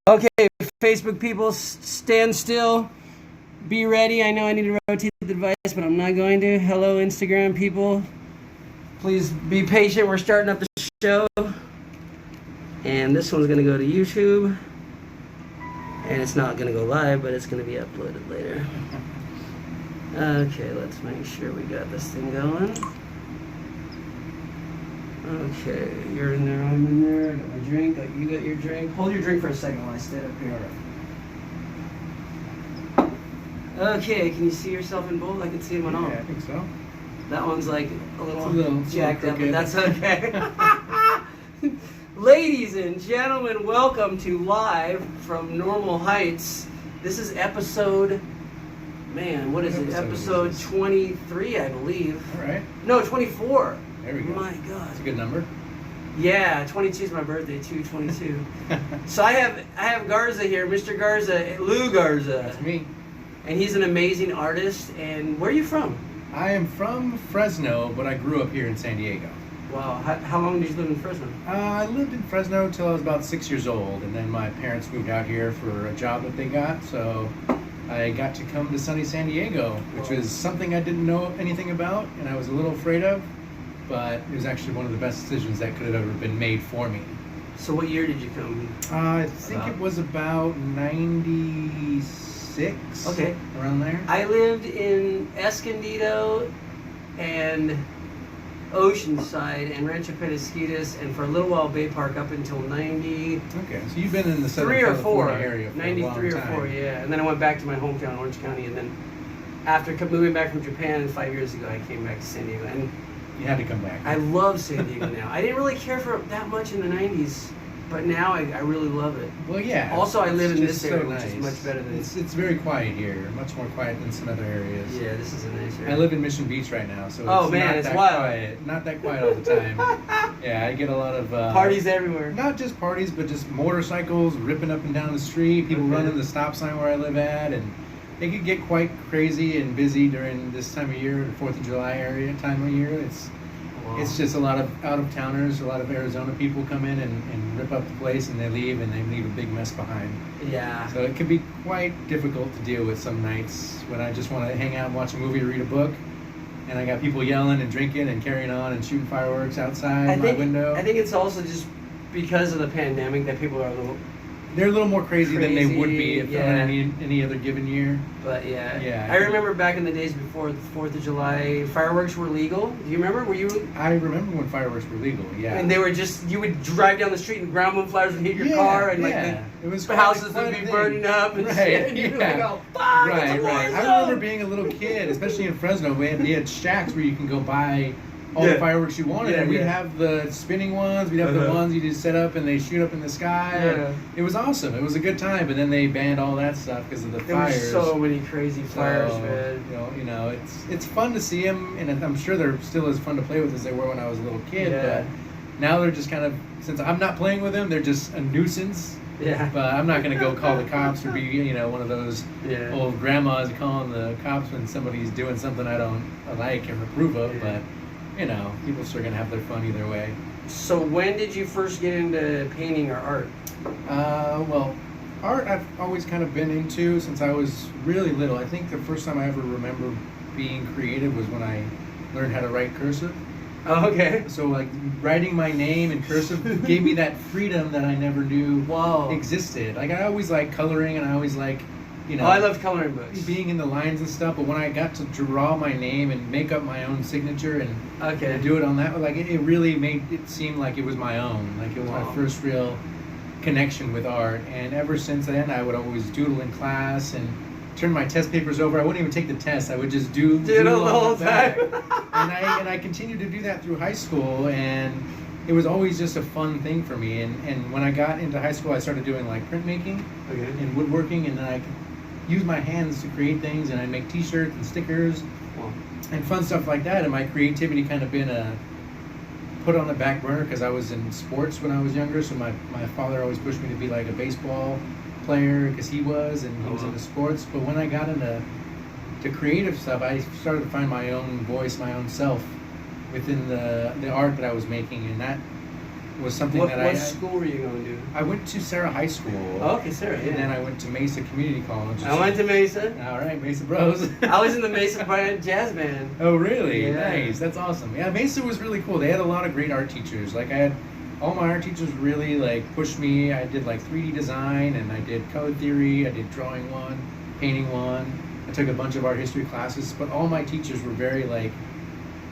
Okay, Facebook people, stand still. Be ready. I know I need to rotate the device, but I'm not going to. Hello, Instagram people. Please be patient. We're starting up the show. And this one's going to go to YouTube. And it's not going to go live, but it's going to be uploaded later. Okay, let's make sure we got this thing going. Okay, you're in there, I'm in there. I got my drink. You got your drink. Hold your drink for a second while I stand up here. Okay, can you see yourself in both? I can see them on all. Yeah, I think so. That one's like a little jacked up, but that's okay. Ladies and gentlemen, welcome to Live from Normal Heights. This is episode, man, what is it? Episode 23, I believe. All right. No, 24. There we go. My God. That's a good number. Yeah, 22 is my birthday, 2/22. So I have Garza here, Mr. Garza, Lou Garza. That's me. And he's an amazing artist. And where are you from? I am from Fresno, but I grew up here in San Diego. Wow. How long did you live in Fresno? I lived in Fresno until I was about 6 years old, and then my parents moved out here for a job that they got, so I got to come to sunny San Diego, which was something I didn't know anything about, and I was a little afraid of, but it was actually one of the best decisions that could have ever been made for me. So what year did you come? I think it was about 96, Okay. around there. I lived in Escondido and Oceanside and Rancho Penasquitos, and for a little while Bay Park up until 90. Okay, so you've been in the Southern 3 or 4 California area for 93 a long or time. 4, yeah. And then I went back to my hometown, Orange County, and then after moving back from Japan 5 years ago, I came back to San Diego. And You had to come back. I love San Diego now. I didn't really care for it that much in the 90s, but now I really love it. Well, yeah. Also, I live it's in just this area, so which is nice. much better than... It's very quiet here, much more quiet than some other areas. Yeah, this is a nice area. I live in Mission Beach right now, so Oh, it's man, not it's that wild. quiet. Not that quiet all the time. Yeah, I get a lot of Parties everywhere. Not just parties, but just motorcycles ripping up and down the street. People Okay. running the stop sign where I live at, and it could get quite crazy and busy during this time of year, the 4th of July area time of year. It's just a lot of out-of-towners, a lot of Arizona people come in and rip up the place, and they leave a big mess behind. Yeah. So it can be quite difficult to deal with some nights when I just want to hang out and watch a movie or read a book, and I got people yelling and drinking and carrying on and shooting fireworks outside my window. I think it's also just because of the pandemic that people are a little... They're a little more crazy than they would be if yeah. on any other given year. But yeah. Yeah. I remember back in the days before the 4th of July, fireworks were legal. Do you remember? Were you... I remember when fireworks were legal, yeah. And they were just... You would drive down the street and ground moonflowers would hit your car, and like it was the houses quite would a be thing. burning up and Right, shit. And you would yeah. go, fuck, it's a Right. war I zone." remember being a little kid, especially in Fresno. We had shacks where you can go buy all the fireworks you wanted, and we'd have the spinning ones, we'd have the ones you just set up and they shoot up in the sky. Yeah. It was awesome. It was a good time, but then they banned all that stuff because of the There were fires. so many crazy fires, So, man. You know, it's fun to see them, and I'm sure they're still as fun to play with as they were when I was a little kid. Yeah. But now they're just kind of, since I'm not playing with them, they're just a nuisance. Yeah. But I'm not going to go call the cops or be, one of those Yeah. old grandmas calling the cops when somebody's doing something I don't like and approve of. Yeah. But, people still going to have their fun either way. So when did you first get into painting or art? Well, art I've always kind of been into since I was really little. I think the first time I ever remember being creative was when I learned how to write cursive. Oh, okay. So like writing my name in cursive gave me that freedom that I never knew existed. Like I always liked coloring, and I always like, Oh, I love coloring books. being in the lines and stuff. But when I got to draw my name and make up my own signature and do it on that, like it really made it seem like it was my own. Like it was my first real connection with art. And ever since then, I would always doodle in class and turn my test papers over. I wouldn't even take the test. I would just doodle the whole time. and I continued to do that through high school, and it was always just a fun thing for me. And when I got into high school, I started doing like printmaking and woodworking, and then I could use my hands to create things, and I'd make t-shirts and stickers and fun stuff like that. And my creativity kind of been put on the back burner because I was in sports when I was younger, so my father always pushed me to be like a baseball player because he was into sports. But when I got into creative stuff, I started to find my own voice, my own self within the art that I was making, and that was something What that school were you going to? I went to Sarah High School. Oh, okay, Sarah. Yeah. And then I went to Mesa Community College. I went to Mesa. All right, Mesa Bros. I was in the Mesa Jazz Band. Oh, really? Yeah. Nice. That's awesome. Yeah, Mesa was really cool. They had a lot of great art teachers. Like I had all my art teachers really like pushed me. I did like 3D design and I did color theory. I did drawing one, painting one. I took a bunch of art history classes, but all my teachers were very like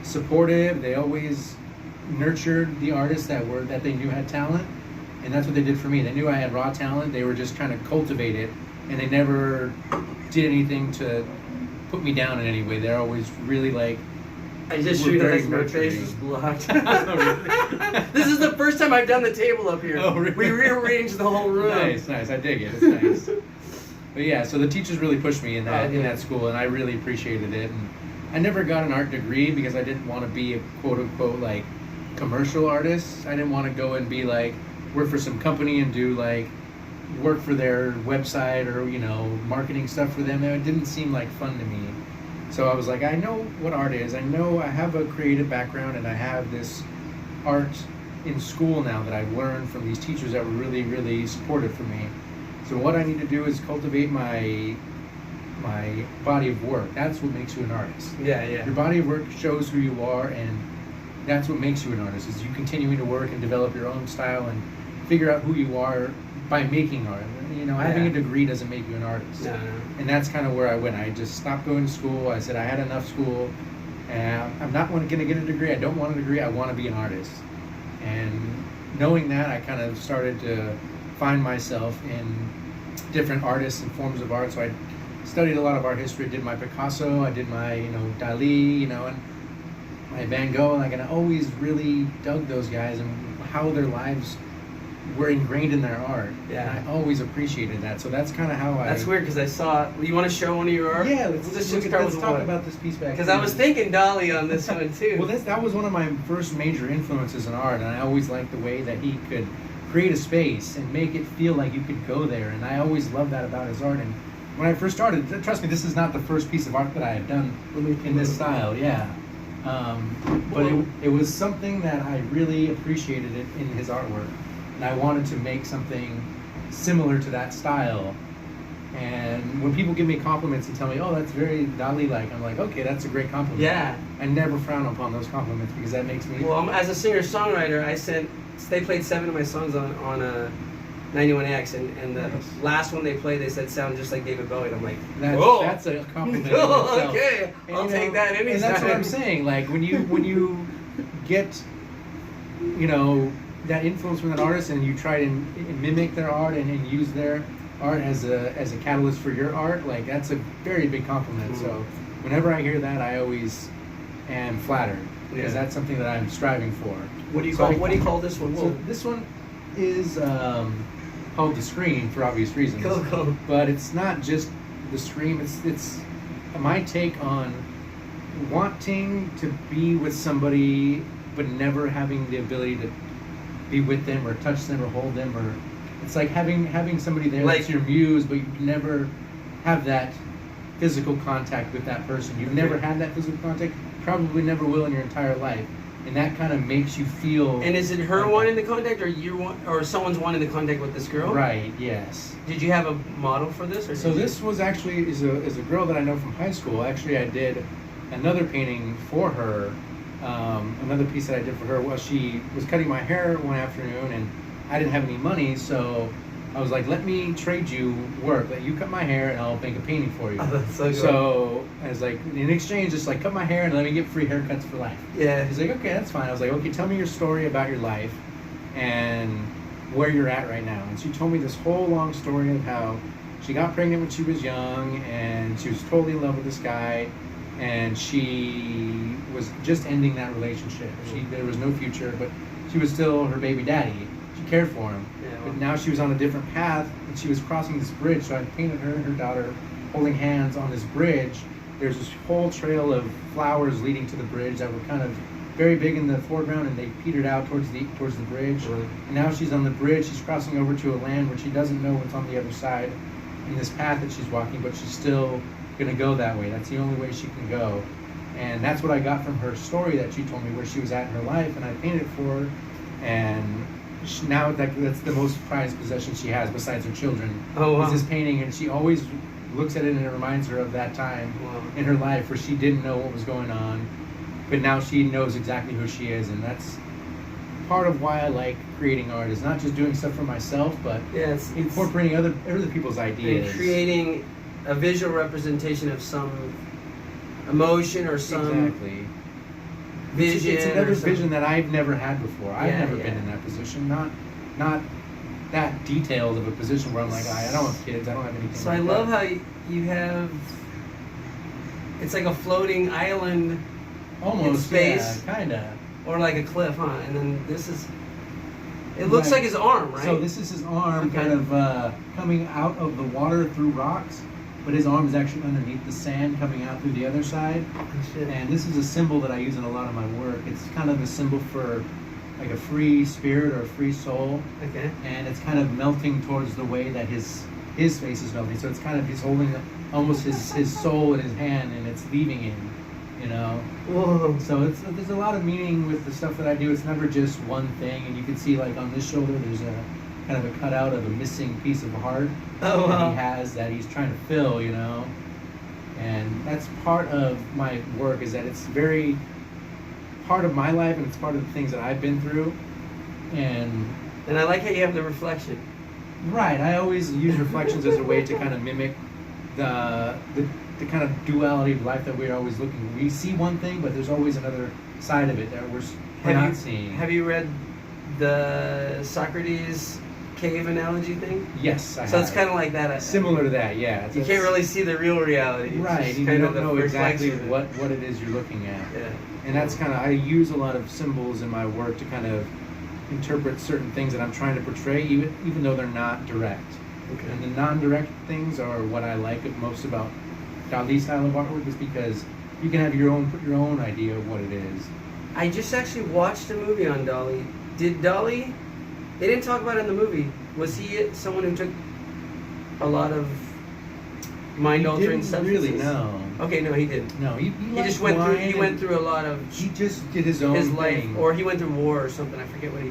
supportive. They always nurtured the artists that they knew had talent, and that's what they did for me. They knew I had raw talent. They were just trying to cultivate it, and they never did anything to put me down in any way. They're always really like. I just We're very realized my nurturing. face is blocked. Oh, really? This is the first time I've done the table up here. Oh, really? We rearranged the whole room. Nice. I dig it. It's nice. But yeah, so the teachers really pushed me in that Oh, yeah. school, and I really appreciated it. And I never got an art degree because I didn't want to be a quote unquote like commercial artist. I didn't want to go and be like work for some company and do like work for their website or marketing stuff for them. It didn't seem like fun to me. So I was like, I know what art is. I know I have a creative background and I have this art in school now that I've learned from these teachers that were really, really supportive for me. So what I need to do is cultivate my body of work. That's what makes you an artist. Yeah. Your body of work shows who you are, and that's what makes you an artist, is you continuing to work and develop your own style and figure out who you are by making art. Having a degree doesn't make you an artist. No. And that's kind of where I went. I just stopped going to school. I said I had enough school, and I'm not going to get a degree. I don't want a degree. I want to be an artist. And knowing that, I kind of started to find myself in different artists and forms of art. So I studied a lot of art history. I did my Picasso. I did my Dali. And my Van Gogh. And I always really dug those guys and how their lives were ingrained in their art. Yeah. And I always appreciated that. So that's kind of how That's weird because I saw. You want to show one of your art? Yeah, let's talk one. about this piece back. Because I was thinking Dali on this one too. Well, that was one of my first major influences in art, and I always liked the way that he could create a space and make it feel like you could go there. And I always loved that about his art. And when I first started, trust me, this is not the first piece of art that I had done in this style. Yeah. But it was something that I really appreciated it in his artwork. And I wanted to make something similar to that style. And when people give me compliments and tell me, oh, that's very Dali-like, I'm like, okay, that's a great compliment. Yeah. I never frown upon those compliments because that makes me... Well, as a singer-songwriter, they played 7 of my songs on 91X, and the Nice. last one they played, they said sound just like David Bowie. And I'm like, that's a compliment in itself. Okay, And, I'll take that anytime. And that's what I'm saying. Like when you get, that influence from that artist and you try to mimic their art and use their art as a catalyst for your art, like that's a very big compliment. Mm-hmm. So whenever I hear that, I always am flattered because that's something that I'm striving for. What do you call this one? So this one is called The Scream for obvious reasons. Cool. But it's not just The Scream. It's my take on wanting to be with somebody but never having the ability to be with them or touch them or hold them, or it's like having somebody there Like- that's your muse, but you can never have that physical contact with that person. You've never had that physical contact, probably never will in your entire life, and that kind of makes you feel. And is it her like wanting the contact, or someone's wanting the contact with this girl? Right. Yes. Did you have a model for this? Or So this was actually is a girl that I know from high school. Actually, I did another painting for her. Another piece that I did for her was she was cutting my hair one afternoon, and I didn't have any money, so I was like, "Let me trade you work. Let you cut my hair, and I'll make a painting for you." Oh, that's so cool. So I was like, in exchange, just like cut my hair and let me get free haircuts for life. Yeah. He's like, okay, that's fine. I was like, okay, tell me your story about your life and where you're at right now. And she told me this whole long story of how she got pregnant when she was young and she was totally in love with this guy, and she was just ending that relationship. There was no future, but she was still her baby daddy. She cared for him. Yeah, well. But now she was on a different path, and she was crossing this bridge. So I painted her and her daughter holding hands on this bridge. There's this whole trail of flowers leading to the bridge that were kind of very big in the foreground, and they petered out towards the bridge. Right. And now she's on the bridge. She's crossing over to a land where she doesn't know what's on the other side in this path that she's walking, but she's still going to go that way. That's the only way she can go. And that's what I got from her story that she told me, where she was at in her life, and I painted it for her. And now that's the most prized possession she has besides her children. Oh, wow. Is this painting, and she always looks at it and it reminds her of that time Wow. in her life where she didn't know what was going on, but now she knows exactly who she is, and that's part of why I like creating art. Is not just doing stuff for myself, but Yeah, it's incorporating other people's ideas. and creating a visual representation of some emotion or some Exactly. vision. It's another or some- vision that I've never had before. I've Yeah, never yeah. been in that position. Not that detailed of a position where I'm like, I don't have kids. I don't have anything. So like I love that. how you have. It's like a floating island almost in space. yeah, kind of. or like a cliff, huh? And then this is. It looks Right. like his arm, right? So this is his arm, Okay. kind of coming out of the water through rocks, but his arm is actually underneath the sand, coming out through the other side. Oh, shit. And this is a symbol that I use in a lot of my work. It's kind of a symbol for like a free spirit or a free soul, Okay. and it's kind of melting towards the way that his face is melting. So it's kind of he's holding almost his soul in his hand, and it's leaving him, you know. Whoa. So there's a lot of meaning with the stuff that I do. It's never just one thing, and you can see like on this shoulder there's a kind of a cutout of a missing piece of heart Oh, that wow. he has that he's trying to fill, you know. And that's part of my work, is that it's very part of my life, and it's part of the things that I've been through. And And I like how you have the reflection. right, I always use reflections as a way to kind of mimic the kind of duality of life that we're always looking. We see one thing, but there's always another side of it that we're not seeing. Have you read the Socrates cave analogy thing? Yes, I So have. it's kind of like that. Similar to that, yeah. You can't really see the real reality. It's right. just You kind don't of the know exactly reflection. what it is you're looking at. Yeah. And that's kind of, I use a lot of symbols in my work to kind of interpret certain things that I'm trying to portray, even though they're not direct. Okay. And the non-direct things are what I like most about Dali's style of artwork, is because you can have put your own idea of what it is. I just actually watched a movie on Dali. Did Dali? They didn't talk about it in the movie. Was he someone who took a lot of mind-altering He didn't substances? really, no. Okay, no, he didn't. No, he He liked just went through. He wine went and through a lot of He just did his own his life, thing. or he went through war or something. I forget what he.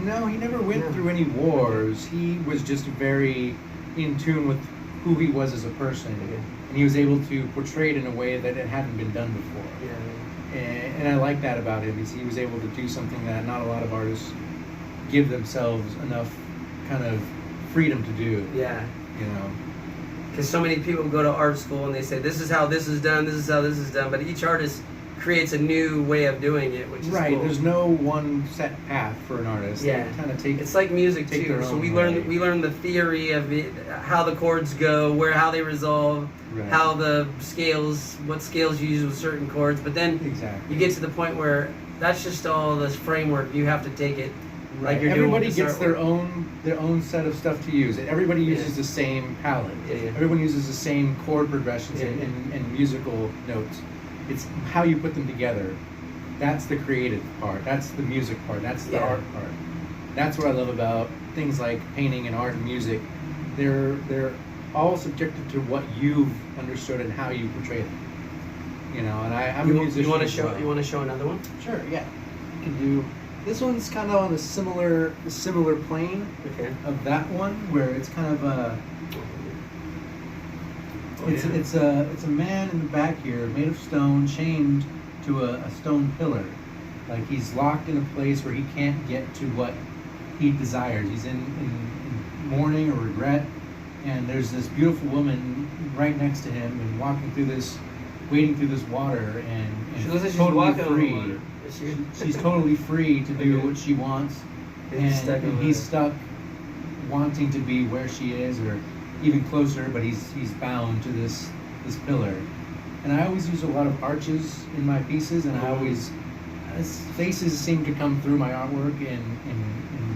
No, he never went No. through any wars. He was just very in tune with who he was as a person, Okay. and he was able to portray it in a way that it hadn't been done before. Yeah. And I like that about him, is he was able to do something that not a lot of artists give themselves enough kind of freedom to do. Yeah. You know. Because so many people go to art school and they say, this is how this is done, this is how this is done, but each artist creates a new way of doing it, which is Right. cool. There's no one set path for an artist. Yeah. They kind of take. It's like music Take too. their So own we way. learn the theory of it, how the chords go, how they resolve, Right. how the scales, what scales you use with certain chords. But then Exactly. you get to the point where that's just all this framework. You have to take it Right. like you're doing Everybody with this gets artwork. their own set of stuff to use. Everybody uses Yeah. the same palette. Yeah, yeah. Everyone uses the same chord progressions Yeah, and musical notes. It's how you put them together. That's the creative part. That's the music part. That's the Yeah. art part. That's what I love about things like painting and art and music. They're all subjected to what you've understood and how you portray them. You know, and I'm a musician. You want to as show? well. You want to show another one? Sure, yeah. You can do. This one's kind of on a similar plane Okay. of that one, where it's kind of a. Oh, yeah. It's a man in the back here, made of stone, chained to a stone pillar. Like he's locked in a place where he can't get to what he desires. He's in mourning or regret, and there's this beautiful woman right next to him and wading through this water, and She looks like she's totally walking on the free. water. Is she? She's totally free to do Okay. what she wants, And he's stuck and over he's there. stuck wanting to be where she is or even closer, but he's bound to this pillar. And I always use a lot of arches in my pieces, and I always faces seem to come through my artwork in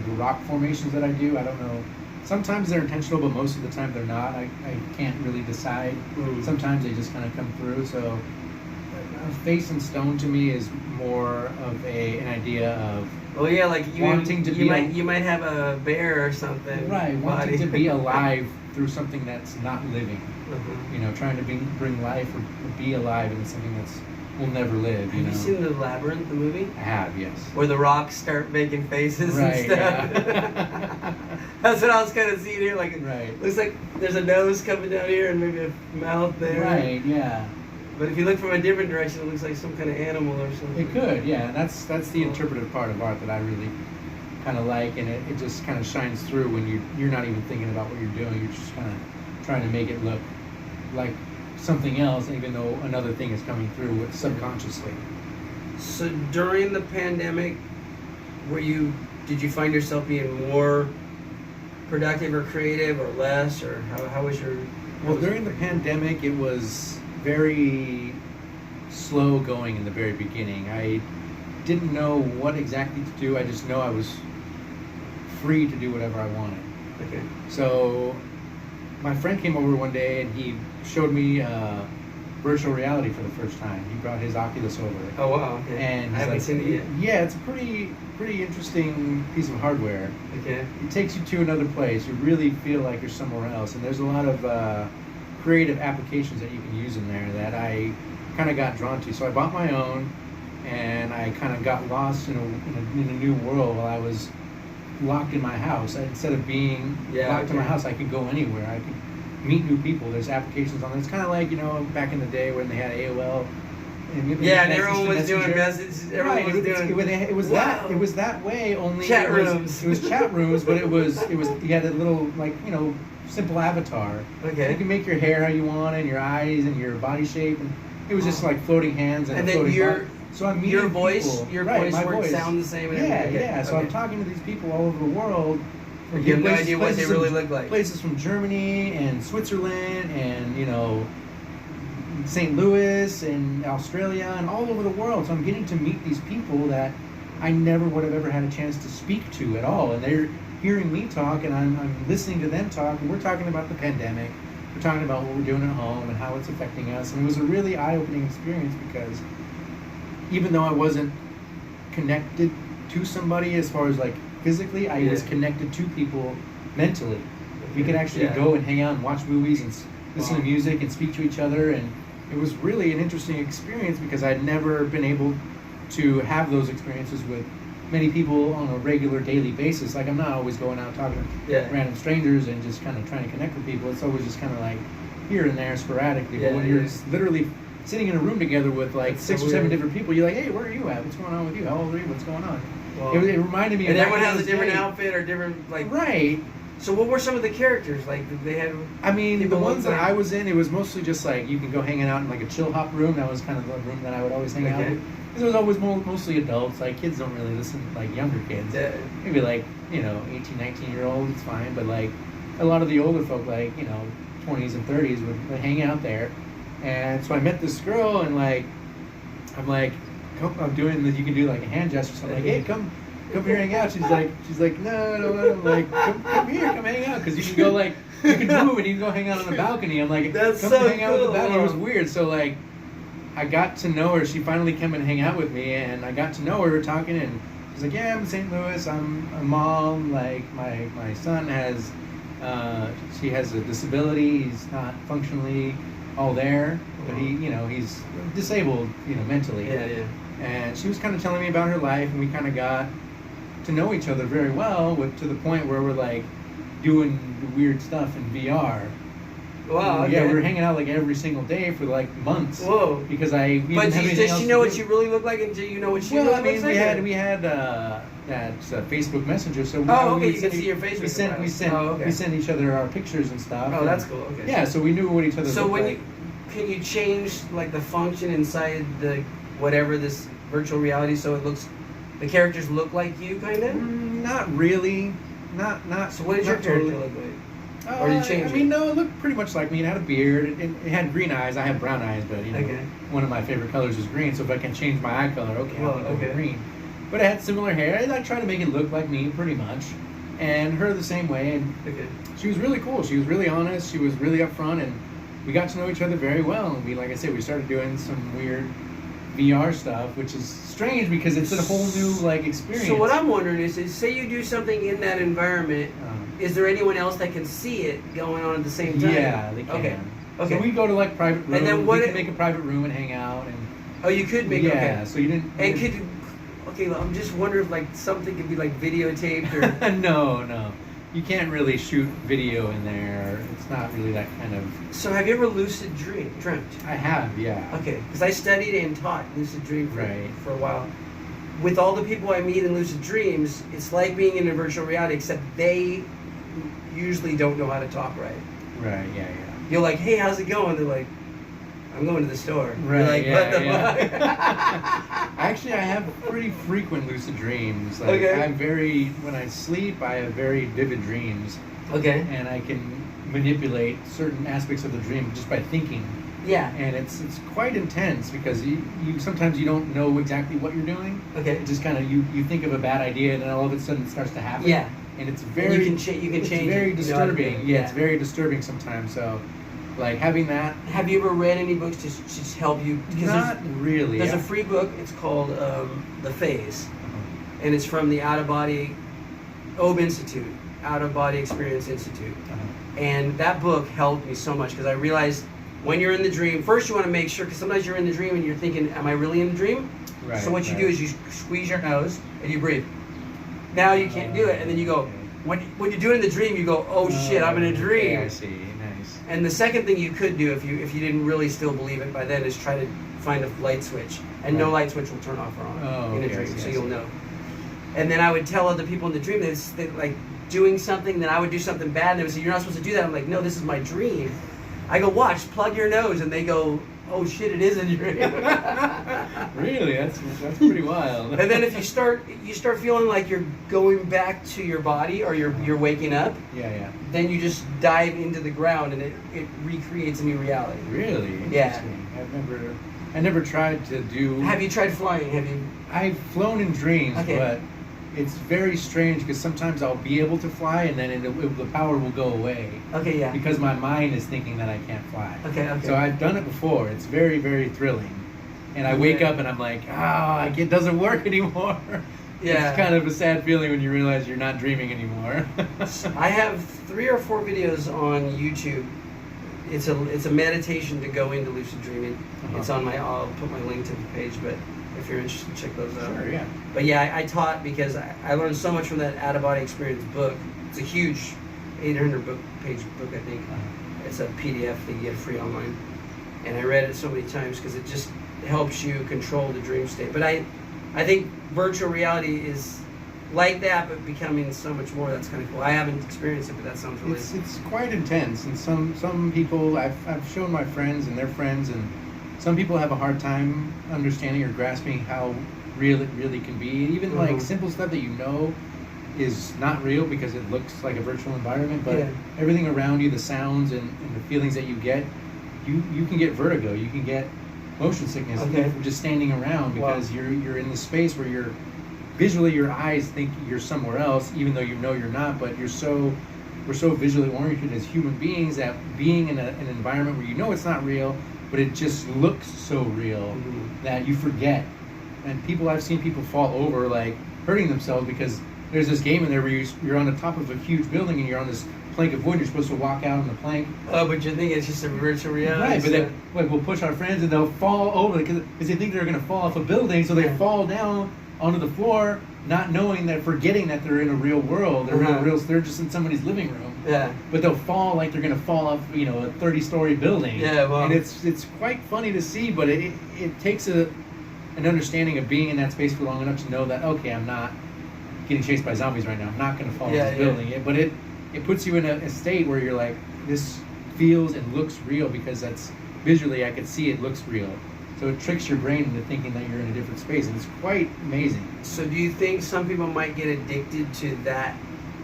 the rock formations that I do. I don't know. Sometimes they're intentional, but most of the time they're not. I can't really decide. Mm. Sometimes they just kind of come through. So a face in stone to me is more of an idea of Well, yeah, like you Wanting to be you might have a bear or something. wanting body. to be alive through something that's not living. Mhm. You know, trying to bring life or be alive into something will never live. You Have know. you seen The Labyrinth, the movie? I have, yes. Where the rocks start making faces Right, and stuff. yeah. That's what I was kind of seeing here. Like, Right. looks like there's a nose coming down here and maybe a mouth there. Right, yeah. But if you look from a different direction, it looks like some kind of animal or something. It could, yeah. That's the interpretive part of art that I really kind of like, and it just kind of shines through when you're not even thinking about what you're doing. You're just kind of trying to make it look like something else, even though another thing is coming through with subconsciously. So during the pandemic, did you find yourself being more productive or creative or less, or how was your? Well, during the pandemic, it was very slow going in the very beginning. I didn't know what exactly to do. I just know I was free to do whatever I wanted. Okay. So my friend came over one day and he showed me virtual reality for the first time. He brought his Oculus over. Oh wow. Okay. And I he's haven't seen it yet. Yeah, it's a pretty interesting piece of hardware. Okay. It takes you to another place. You really feel like you're somewhere else. And there's a lot of creative applications that you can use in there that I kind of got drawn to. So I bought my own, and I kind of got lost in a new world while I was locked in my house. Instead of being locked in my house, I could go anywhere. I could meet new people. There's applications on there. It's kind of like, back in the day when they had AOL. And everyone was doing messages. Everyone was doing. It was wow. It was that way. Only chat rooms. It was chat rooms, but it was. You had a little simple avatar. Okay. You can make your hair how you want and your eyes and your body shape, and it was just like floating hands and then floating your body. So I'm meeting your voice, people. your Right, voice my would voice. sound the same. And Yeah, everything. yeah. So I'm talking to these people all over the world. You have no idea what they really look like. Places from Germany and Switzerland and St. Louis and Australia and all over the world. So I'm getting to meet these people that I never would have ever had a chance to speak to at all. And they're hearing me talk, and I'm listening to them talk, and we're talking about the pandemic. We're talking about what we're doing at home and how it's affecting us. And it was a really eye-opening experience because even though I wasn't connected to somebody as far as like physically, I was connected to people mentally. We could actually go and hang out and watch movies and listen to music and speak to each other, and it was really an interesting experience because I'd never been able to have those experiences with many people on a regular daily basis. Like, I'm not always going out talking to random strangers and just kind of trying to connect with people. It's always just kind of like here and there sporadically. But when you're literally sitting in a room together with like 6 or 7 different people, you're like, hey, where are you at? What's going on with you? How old are you? What's going on? Well, it reminded me and of everyone has a different outfit or different right. So what were some of the characters like? Did they have? I mean, the ones that I was in, it was mostly just like you can go hanging out in like a chill hop room. That was kind of the room that I would always hang out with. Because it was always mostly adults. Like, kids don't really listen, like younger kids. Maybe like 18, 19-year-olds, it's fine. But like a lot of the older folk, like 20s and 30s, would hang out there. And so I met this girl, and like I'm like, I'm doing this. You can do like a hand gesture. So I'm like, hey, come here, hang out. She's like, no. I'm like, come here, come hang out, because you can go like, you can move and you can go hang out on the balcony. I'm like, that's come so hang out on the balcony. It was weird. So like, I got to know her. She finally came and hang out with me, and I got to know her. We're talking, and she's like, yeah, I'm in St. Louis. I'm a mom. Like my son has, she has a disability. He's not functionally all there, but he's disabled, mentally. Yeah. And she was kind of telling me about her life, and we kind of got to know each other very well, to the point where we're like doing weird stuff in VR. Wow. Yeah, we were hanging out like every single day for like months. Whoa. Because we But didn't have does she know what you really look like, and do you know what she looks like? Well, I mean, we had that Facebook Messenger, so you can see your face. We sent each other our pictures and stuff. Oh, that's cool. Okay. Yeah, so we knew what each other looked like. Can you change like the function inside the whatever this virtual reality so the characters look like you, kind of? Not really. Not. So what did your character look like? Or did you change it? I mean, no, it looked pretty much like me. It had a beard. It had green eyes. I have brown eyes, but one of my favorite colors is green. So if I can change my eye color, I'll go green. But it had similar hair. I tried to make it look like me, pretty much, and her the same way. And she was really cool. She was really honest. She was really upfront, and we got to know each other very well. And like I said, we started doing some weird VR stuff, which is strange because it's a whole new experience. So what I'm wondering is say you do something in that environment, is there anyone else that can see it going on at the same time? Yeah, they can. Okay. So we go to private rooms. And then we can make a private room and hang out, and Oh, you could make Yeah, okay. so you didn't. And could okay, well, I'm just wondering if like something could be like videotaped or No. You can't really shoot video in there. It's not really that kind of. So have you ever lucid dreamt? I have, yeah. Okay, because I studied and taught lucid dream Right. for a while. With all the people I meet in lucid dreams, it's like being in a virtual reality, except they usually don't know how to talk right. Right, yeah. You're like, hey, how's it going? They're like, I'm going to the store. Right, You're like, what the yeah. Actually, I have pretty frequent lucid dreams. Like, Okay. when I sleep, I have very vivid dreams, fuck? Okay. and I can manipulate certain aspects of the dream just by thinking. Yeah. And it's quite intense because you sometimes you don't know exactly what you're doing. Okay. It just kind of you think of a bad idea and then all of a sudden it starts to happen. Yeah. And it's And very you can change it's it. very You know how to do disturbing. it. Yeah, it's very disturbing sometimes. So, like having that. Have you ever read any books to just help you? Because Not really. there's a free book. It's called The Phase, and it's from the Out of Body OB Institute, Out of Body Experience Institute. And that book helped me so much because I realized when you're in the dream, first you want to make sure, because sometimes you're in the dream and you're thinking, am I really in the dream? Right, So what you right. do is you squeeze your nose and you breathe. Now you can't do it, and then you go. When you're doing the dream, you go, oh shit, I'm in a dream. Okay, I see. Nice. And the second thing you could do if you didn't really still believe it by then is try to find a light switch, and no Right. light switch will turn off or on Oh, in a okay, I dream, see, so I you'll see. know. And then I would tell other people in the dream they like doing something, then I would do something bad, and they would say, you're not supposed to do that. I'm like, no, this is my dream. I go, watch, plug your nose, and they go, oh shit, it is a dream. Really, that's pretty wild. And then if you start feeling like you're going back to your body or you're waking up, Yeah. then you just dive into the ground and it recreates a new reality. Really Yeah. interesting. I never tried to do. Have you tried flying? Have you? I've flown in dreams, Okay. but it's very strange because sometimes I'll be able to fly and then the power will go away Okay, yeah. because my mind is thinking that I can't fly. Okay. So I've done it before. It's very, very thrilling. And I wake Yeah. up and I'm like, it doesn't work anymore. Yeah. It's kind of a sad feeling when you realize you're not dreaming anymore. I have 3 or 4 videos on YouTube. It's a meditation to go into lucid dreaming. Uh-huh. It's on I'll put my link to the page, but if you're interested, check those out. Sure, yeah. But yeah, I taught because I learned so much from that Out of Body Experience book. It's a huge 800 page book, I think. It's a PDF that you get free online. And I read it so many times because it just helps you control the dream state. But I think virtual reality is like that, but becoming so much more. That's kind of cool. I haven't experienced it, but that sounds really. It's quite intense, and some people I've shown my friends and their friends, and some people have a hard time understanding or grasping how real it really can be. Even like Mhm. simple stuff that you know is not real because it looks like a virtual environment, but Yeah. everything around you, the sounds and the feelings that you get, you can get vertigo, you can get motion sickness Okay. from just standing around because Wow. you're in the space where you're visually your eyes think you're somewhere else, even though you know you're not. But we're so visually oriented as human beings that being in an environment where you know it's not real, but it just looks so real Mhm. that you forget. And I've seen people fall over, like hurting themselves because there's this game in there where you're on the top of a huge building and you're on this plank of wood. You're supposed to walk out on the plank. Oh, but you think it's just a virtual reality. Right, but so- then like we'll push our friends and they'll fall over because they think they're going to fall off a building, so they Yeah. fall down onto the floor, not knowing that, forgetting that they're in a real world. Uh-huh. They're just in somebody's living room. Yeah. But they'll fall like they're going to fall off, a 30-story building. Yeah, well. And it's quite funny to see, but it takes an understanding of being in that space for long enough to know that, okay, I'm not getting chased by zombies right now. I'm not going to fall off Yeah, this yeah. building. But it puts you in a state where you're like, this feels and looks real because that's visually I can see it looks real. So it tricks your brain into thinking that you're in a different space, and it's quite amazing. So do you think some people might get addicted to that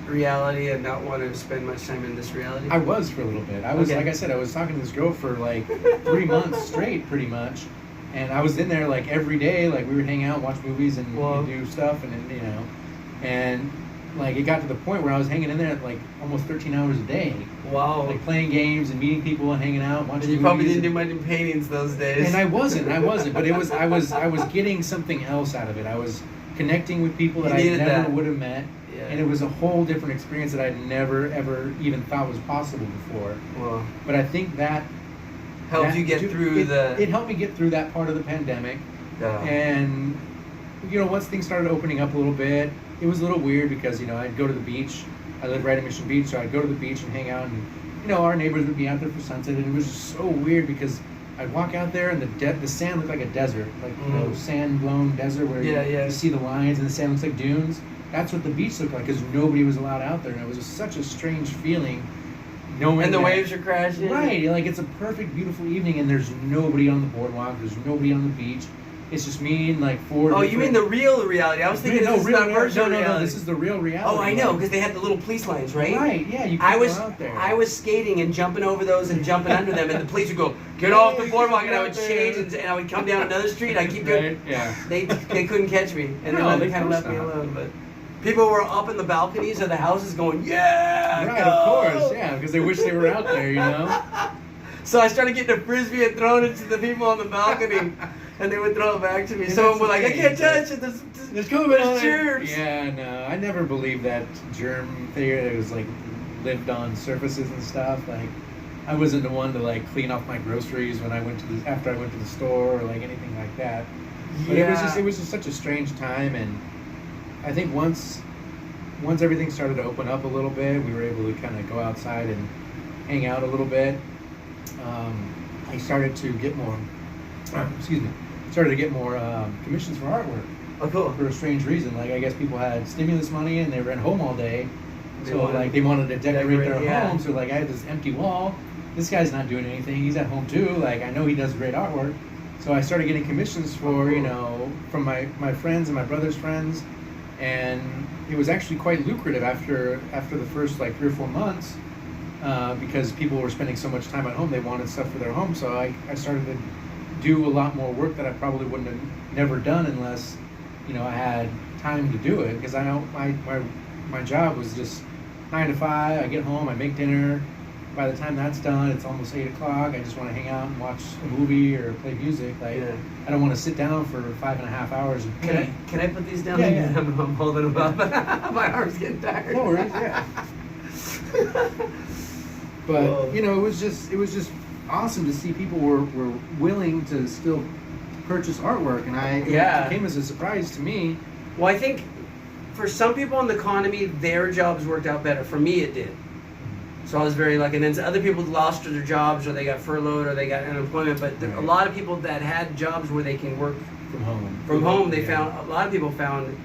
reality and not want to spend much time in this reality? I was for a little bit. I was, Okay. like I said, I was talking to this girl for like 3 months straight, pretty much. And I was in there like every day, like we would hang out, watch movies, and Wow. do stuff, and and like it got to the point where I was hanging in there like almost 13 hours a day, Wow. like playing games and meeting people and hanging out, watching. And you probably movies didn't and- do much paintings those days. And I wasn't, but I was getting something else out of it. I was connecting with people that You I needed never that. would have met. Yeah. And it was a whole different experience that I'd never ever even thought was possible before. Well, But I think that Helped you get through it helped me get through that part of the pandemic. And once things started opening up a little bit, it was a little weird because I'd go to the beach. I live right in Mission Beach, so I'd go to the beach and hang out, and our neighbors would be out there for sunset, and it was just so weird because I'd walk out there and the sand looked like a desert, like sand blown desert where you see the lines and the sand looks like dunes. That's what the beach looked like because nobody was allowed out there, and it was just such a strange feeling. And the waves are crashing. Right, like it's a perfect, beautiful evening, and there's nobody on the boardwalk. There's nobody on the beach. It's just me and like four. Oh, you mean the real reality? I was thinking this is not virtual reality. No, this is the real reality. Oh, I know, because they had the little police lines, right? Right, yeah. You couldn't go out there. I was skating and jumping over those and jumping under them, and the police would go, "Get off the boardwalk," and I would change, and I would come down another street. I keep doing. Yeah. They couldn't catch me, and then they kind of left me alone, but. People were up in the balconies of the houses going, "Yeah, right, go!" Of course, yeah, because they wish they were out there, So I started getting a frisbee and throwing it to the people on the balcony, and they would throw it back to me. Someone was like, "I can't touch it. There's germs." Yeah, no, I never believed that germ theory that was like lived on surfaces and stuff. Like, I wasn't the one to like clean off my groceries when I went to after I went to the store or like anything like that. But it was just such a strange time, and I think once everything started to open up a little bit, we were able to kind of go outside and hang out a little bit. I started to get more, commissions for artwork. Oh, cool. For a strange reason, like I guess people had stimulus money and they were at home all day, they wanted to decorate their homes. So like I had this empty wall. This guy's not doing anything. He's at home too. Like I know he does great artwork. So I started getting commissions for from my friends and my brother's friends. And it was actually quite lucrative after the first like 3 or 4 months because people were spending so much time at home. They wanted stuff for their home, so I started to do a lot more work that I probably wouldn't have never done unless I had time to do it, because I know my job was just 9 to 5. I get home, I make dinner. By the time that's done, it's almost 8 o'clock. I just want to hang out and watch a movie or play music. I don't want to sit down for 5.5 hours and paint. Can I put these down? Yeah. I'm holding them up. My arm's getting tired. No worries. Yeah. But it was just awesome to see people were willing to still purchase artwork, and it came as a surprise to me. Well, I think for some people in the economy, their jobs worked out better. For me, it did. So I was very lucky. And then other people lost their jobs, or they got furloughed, or they got unemployment. But a lot of people that had jobs where they can work from home. A lot of people found,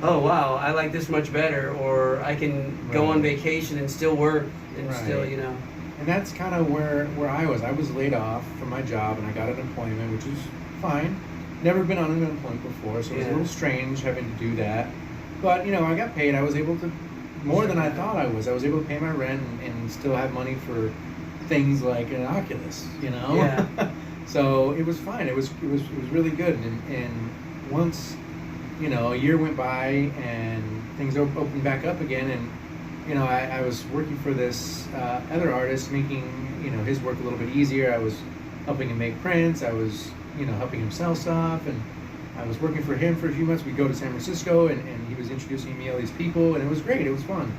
oh wow, I like this much better, or I can go on vacation and still work and still, And that's kind of where I was. I was laid off from my job, and I got unemployment, which is fine. Never been on unemployment before, so it was a little strange having to do that. But I got paid. I was able to. More than I thought I was. I was able to pay my rent and still have money for things like an Oculus, Yeah. So it was fine. It was really good. And once, a year went by and things opened back up again, and I was working for this other artist, making his work a little bit easier. I was helping him make prints. I was helping him sell stuff, and I was working for him for a few months. We'd go to San Francisco, and he was introducing me all these people, and it was great. It was fun.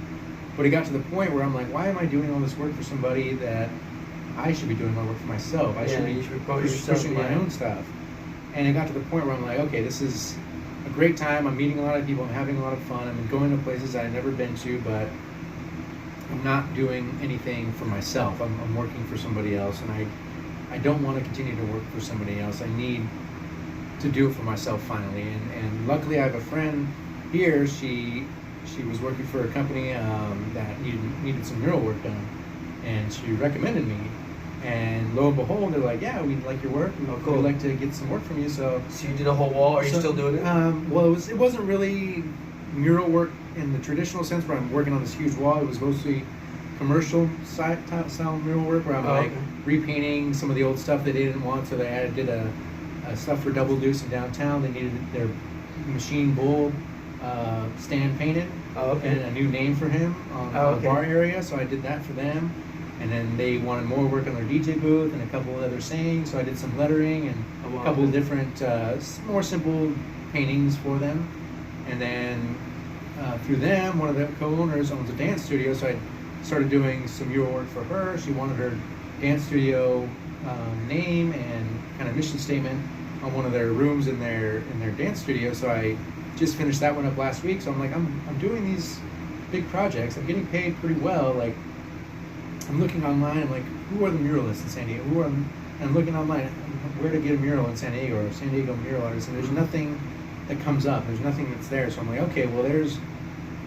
But it got to the point where I'm like, why am I doing all this work for somebody that I should be doing my work for myself? I should be pushing my own stuff. And it got to the point where I'm like, okay, this is a great time. I'm meeting a lot of people. I'm having a lot of fun. I'm going to places I've never been to, but I'm not doing anything for myself. I'm working for somebody else, and I don't want to continue to work for somebody else. I need to do it for myself finally, and luckily I have a friend here. She was working for a company that needed some mural work done, and she recommended me, and lo and behold, they're like, yeah, we like your work, we'd like to get some work from you. So you did a whole wall. Are you still doing it? Well, it wasn't really mural work in the traditional sense where I'm working on this huge wall. It was mostly commercial style mural work where I'm repainting some of the old stuff that they didn't want, so they did a stuff for Double Deuce in downtown. They needed their Machine Bull stand painted, and a new name for him on the bar area, so I did that for them. And then they wanted more work on their DJ booth and a couple of other sayings, so I did some lettering and a couple of different more simple paintings for them. And then through them, one of the co-owners owns a dance studio, so I started doing some mural work for her. She wanted her dance studio name and kind of mission statement on one of their rooms in their dance studio. So I just finished that one up last week. So I'm like, I'm doing these big projects. I'm getting paid pretty well. Like, I'm looking online. I'm like, who are the muralists in San Diego? I'm looking online where to get a mural in San Diego or San Diego mural artists, and there's nothing that comes up. There's nothing that's there. So I'm like, okay, well, there's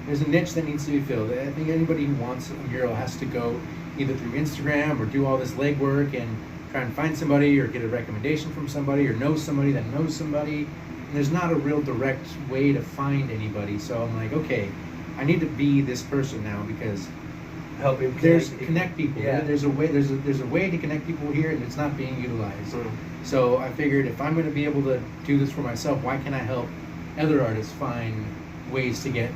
a niche that needs to be filled. I think anybody who wants a mural has to go either through Instagram or do all this legwork and try and find somebody or get a recommendation from somebody or know somebody that knows somebody. And there's not a real direct way to find anybody. So I'm like, okay, I need to be this person now because Helping connect people. Yeah. There's a way to connect people here, and it's not being utilized. Mm. So I figured if I'm going to be able to do this for myself, why can't I help other artists find ways to get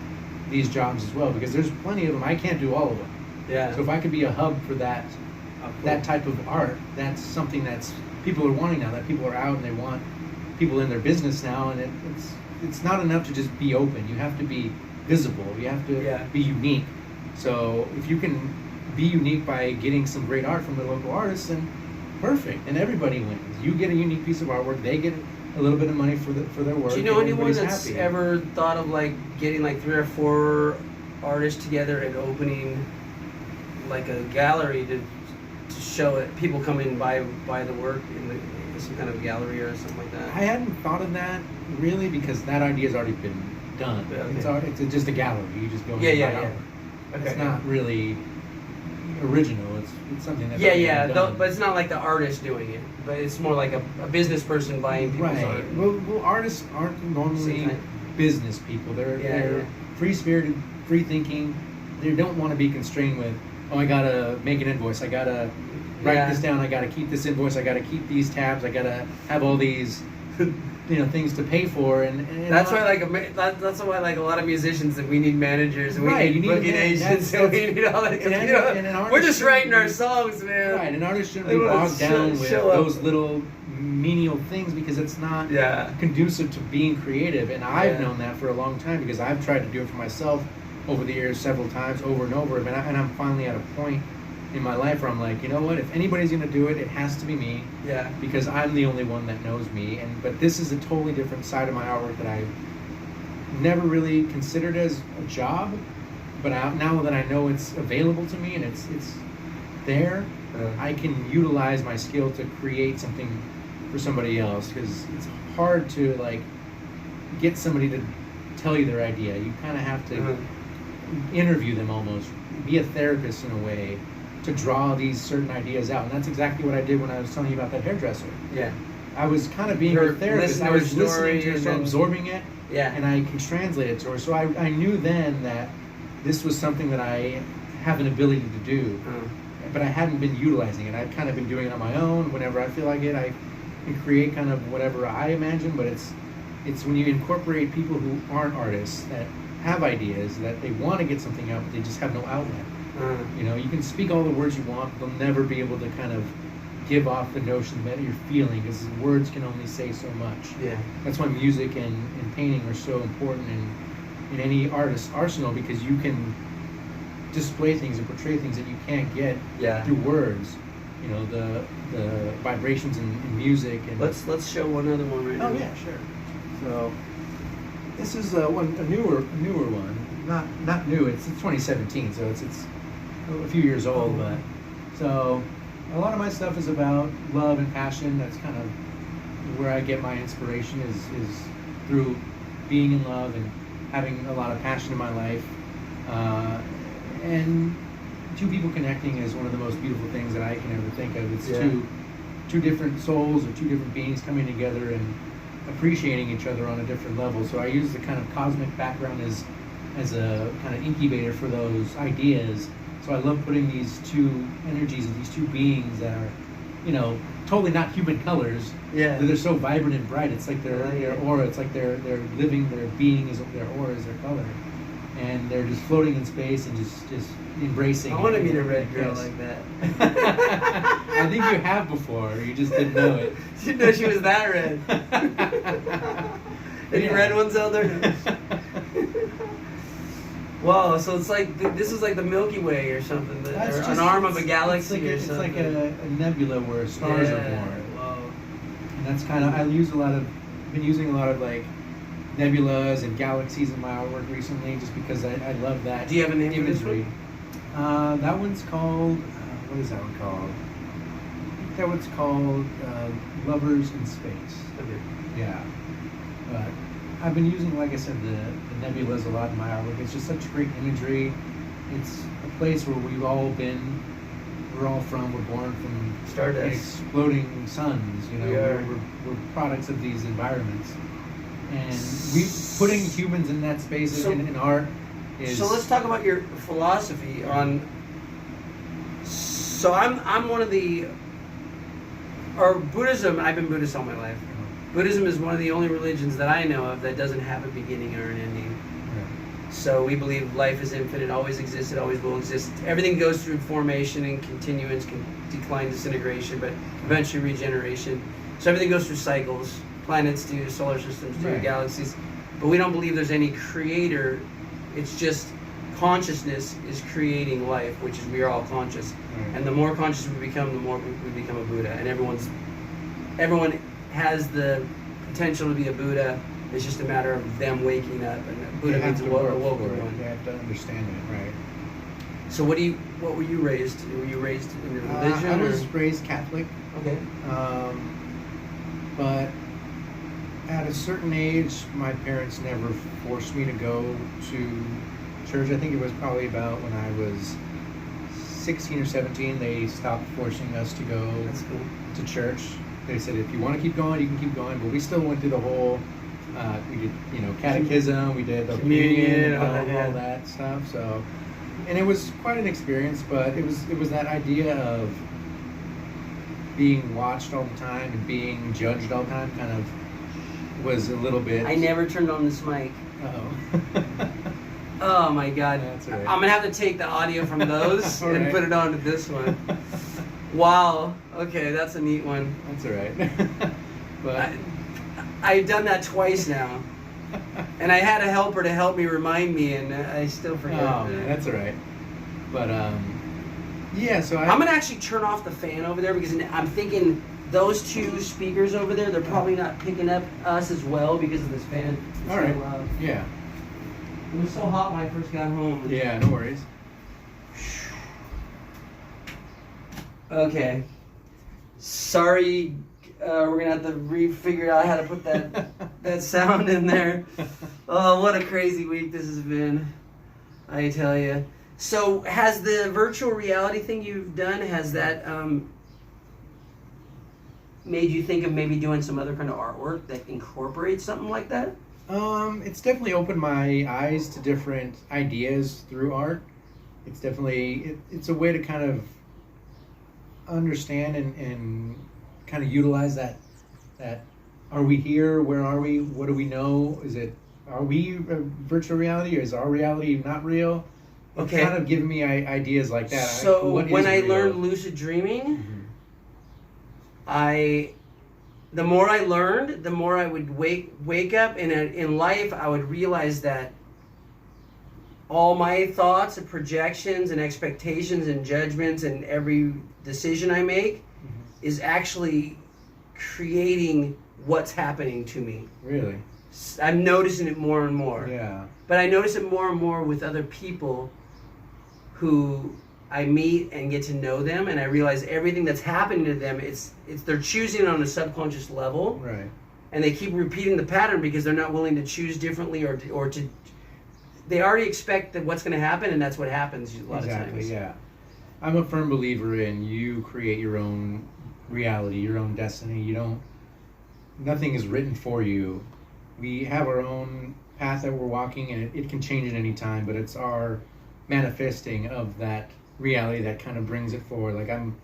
these jobs as well? Because there's plenty of them. I can't do all of them. Yeah. So if I could be a hub for that, cool. that type of art, that's something that's people are wanting now. That people are out and they want people in their business now, and it's not enough to just be open. You have to be visible. You have to be unique. So if you can be unique by getting some great art from the local artists, then perfect, and everybody wins. You get a unique piece of artwork. They get a little bit of money for their work. Do you know and anyone everybody's that's happy. ever thought of like getting like 3 or 4 artists together and opening like a gallery to show it? People come in and buy the work in some kind of gallery or something like that. I hadn't thought of that really because that idea's already been done. Okay. It's just a gallery. You just go and Yeah. buy art. Okay. It's not really original. It's something that's Yeah. already been done. But it's not like the artist doing it. But it's more like a business person buying people's Right. art. Well, artists aren't normally See? business people. They're free-spirited, free-thinking. They don't want to be constrained with, oh, I gotta make an invoice. I gotta write this down. I gotta keep this invoice. I gotta keep these tabs. I gotta have all these, things to pay for. And That's why that's why like a lot of musicians that we need managers and we Right, need you need a booking man. agents and we need all that. and an artist We're just shouldn't writing our be- songs, man. Right, an artist shouldn't They be wanna bogged down with show up. those little menial things because it's not Yeah. conducive to being creative. And I've Yeah. known that for a long time because I've tried to do it for myself over the years several times, over and over. And I'm finally at a point in my life where I'm like, you know what? If anybody's going to do it, it has to be me Yeah. because I'm the only one that knows me. But this is a totally different side of my artwork that I never really considered as a job. But now that I know it's available to me and it's there, I can utilize my skill to create something for somebody else because it's hard to like get somebody to tell you their idea. You kind of have to interview them almost, be a therapist in a way to draw these certain ideas out. And that's exactly what I did when I was telling you about that hairdresser. Yeah. I was kind of being You're a therapist. listening I to was her listening story to her, and so then- absorbing it, Yeah. and I can translate it to her. So I knew then that this was something that I have an ability to do, but I hadn't been utilizing it. I'd kind of been doing it on my own. Whenever I feel like it, I can create kind of whatever I imagine. But it's when you incorporate people who aren't artists that have ideas that they want to get something out, but they just have no outlet. You can speak all the words you want, but they'll never be able to kind of give off the notion that you're feeling because words can only say so much. Yeah. That's why music and painting are so important in any artist's arsenal because you can display things and portray things that you can't get through words. The vibrations in music and Let's show one other one right now. oh yeah, sure. So this is a newer one. Not new. It's 2017, so it's a few years old, but so a lot of my stuff is about love and passion. That's kind of where I get my inspiration is through being in love and having a lot of passion in my life. And two people connecting is one of the most beautiful things that I can ever think of. It's two different souls or two different beings coming together and appreciating each other on a different level. So I use the kind of cosmic background as a kind of incubator for those ideas. So I love putting these two energies and these two beings that are, totally not human colors. Yeah. They're so vibrant and bright. It's like their aura. It's like they're living. Their being is their aura is their color, and they're just floating in space and just embracing. I want to it. meet a red girl Yes. like that. I think you have before. You just didn't know it. You didn't know she was that red. Any red ones out there? Wow, so it's like this is like the Milky Way or something, That's or just- an arm of a it's galaxy like or it's something. like a nebula where stars are born. Wow. And that's kind of, been using a lot of like nebulas and galaxies in my artwork recently, just because I love that. Do you have a name for this imagery. That one's called, what is that one called? I think that one's called Lovers in Space. Okay. Yeah. But I've been using, like I said, the nebulas a lot in my artwork. It's just such great imagery. It's a place where we've all been. We're all from. We're born from Stardust. exploding suns. You know, We are. we're products of these environments, and putting humans in that space So- in art is. So let's talk about your philosophy on. So I'm one of the. Or Buddhism. I've been Buddhist all my life. Buddhism is one of the only religions that I know of that doesn't have a beginning or an ending. So we believe life is infinite, always existed, always will exist. Everything goes through formation and continuance, decline, disintegration, but eventually regeneration. So everything goes through cycles. Planets do, solar systems do, Right. galaxies. But we don't believe there's any creator. It's just consciousness is creating life, which is we are all conscious. Right. And the more conscious we become, the more we become a Buddha. And everyone has the potential to be a Buddha. It's just a matter of them waking up, and Buddha They have means to work awoken for it. one. They have to understand it, right? So what were you raised? Were you raised in a religion? I or- was raised Catholic, okay. but at a certain age, my parents never forced me to go to church. I think it was probably about when I was 16 or 17, they stopped forcing us to go That's cool. to church. They said, if you want to keep going, you can keep going. But we still went through the whole, we did, catechism, we did the Communion, and all that, yeah. all that stuff. So, and it was quite an experience. But it was that idea of being watched all the time and being judged all the time kind of was a little bit. I never turned on this mic. Uh-oh. Oh my God. That's all right. I'm gonna have to take the audio from those All and right. put it onto this one. Wow. Okay, that's a neat one. That's all right. But I've done that twice now, and I had a helper to help me remind me, and I still forget. oh, man, that's all right. But yeah. So I'm gonna actually turn off the fan over there because I'm thinking those two speakers over there, they're probably not picking up us as well because of this fan. It's all so right. loud. Yeah. It was so hot when I first got home. Yeah. No worries. Okay. Sorry, we're gonna have to figure out how to put that sound in there. Oh, what a crazy week this has been, I tell you. So, has the virtual reality thing you've done, has that made you think of maybe doing some other kind of artwork that incorporates something like that? It's definitely opened my eyes to different ideas through art. It's definitely it's a way to kind of understand and kind of utilize that are we here, where are we, what do we know, are we virtual reality or is our reality not real? It's Okay. kind of giving me ideas like that. So, What when is I real? learned lucid dreaming, Mhm. the more I learned, the more I would wake up, and in life I would realize that all my thoughts and projections and expectations and judgments and every decision I make is actually creating what's happening to me. Really? I'm noticing it more and more. Yeah. But I notice it more and more with other people who I meet and get to know them, and I realize everything that's happening to them, it's they're choosing on a subconscious level, Right. and they keep repeating the pattern because they're not willing to choose differently or to they already expect that what's going to happen, and that's what happens a lot of times. Yeah. I'm a firm believer in you create your own reality, your own destiny. Nothing is written for you. We have our own path that we're walking, and it can change at any time, but it's our manifesting of that reality that kind of brings it forward. Like, I'm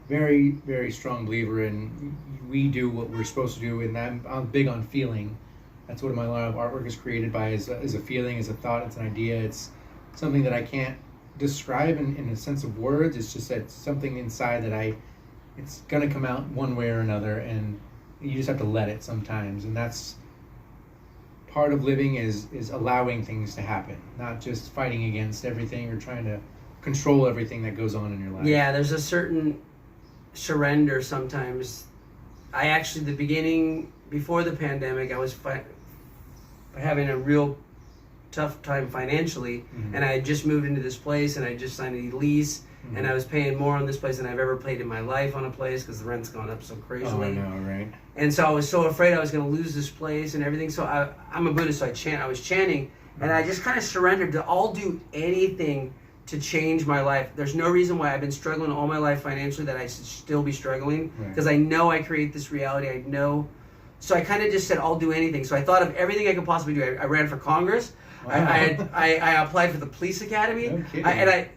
very, very strong believer in we do what we're supposed to do, and I'm big on feeling. That's what a lot of artwork is created by, is a feeling, is a thought, it's an idea, it's something that I can't describe in a sense of words. It's just that something inside that it's gonna come out one way or another, and you just have to let it sometimes. And part of living is allowing things to happen, not just fighting against everything or trying to control everything that goes on in your life. Yeah, there's a certain surrender sometimes. I actually, the beginning, before the pandemic, I was having a real tough time financially, and I had just moved into this place, and I just signed a lease, and I was paying more on this place than I've ever paid in my life on a place because the rent's gone up so crazily. Oh, I know, right? And so I was so afraid I was going to lose this place and everything. So I'm a Buddhist, so I was chanting, and I just kind of surrendered to I'll do anything to change my life. There's no reason why I've been struggling all my life financially that I should still be struggling, because I know I create this reality. I know. So I kind of just said I'll do anything. So I thought of everything I could possibly do. I ran for Congress. Wow. I applied for the police academy. No kidding.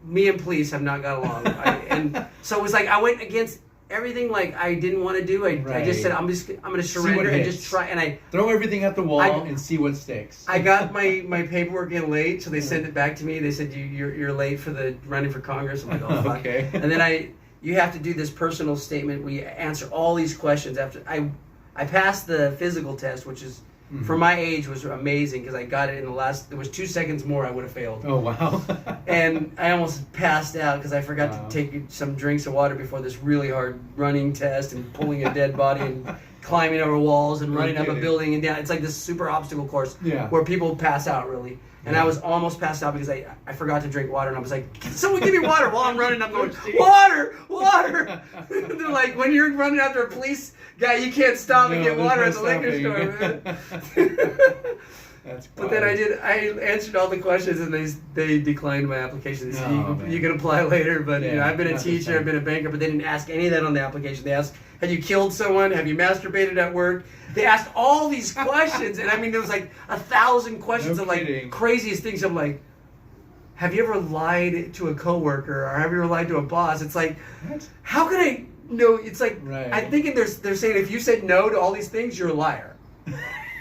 Me and police have not got along. And so it was like I went against everything like I didn't want to do. I just said I'm going to surrender and just try. And I throw everything at the wall and see what sticks. I got my paperwork in late, so they sent it back to me. They said you're late for the running for Congress. I'm like, oh fuck. Okay. And then you have to do this personal statement where you answer all these questions. After I passed the physical test, which is for my age was amazing because I got it in there was 2 seconds more I would have failed. Oh wow. And I almost passed out because I forgot to take some drinks of water before this really hard running test and pulling a dead body and climbing over walls and running up a building and down. It's like this super obstacle course where people pass out really. And I was almost passed out because I forgot to drink water, and I was like, "Can someone give me water?" While I'm running, I'm going, "Water!" They're like, when you're running after a police guy, you can't stop and get water at the liquor store, man. That's but then I answered all the questions, and they declined my application. They said, you can apply later, but I've been a teacher, I've been a banker, but they didn't ask any of that on the application. They asked, have you killed someone? Have you masturbated at work? They asked all these questions, and I mean, there was like 1,000 questions of like craziest things. I'm like, have you ever lied to a coworker, or have you ever lied to a boss? It's like, how can I know? It's like, I'm thinking they're saying if you said no to all these things, you're a liar.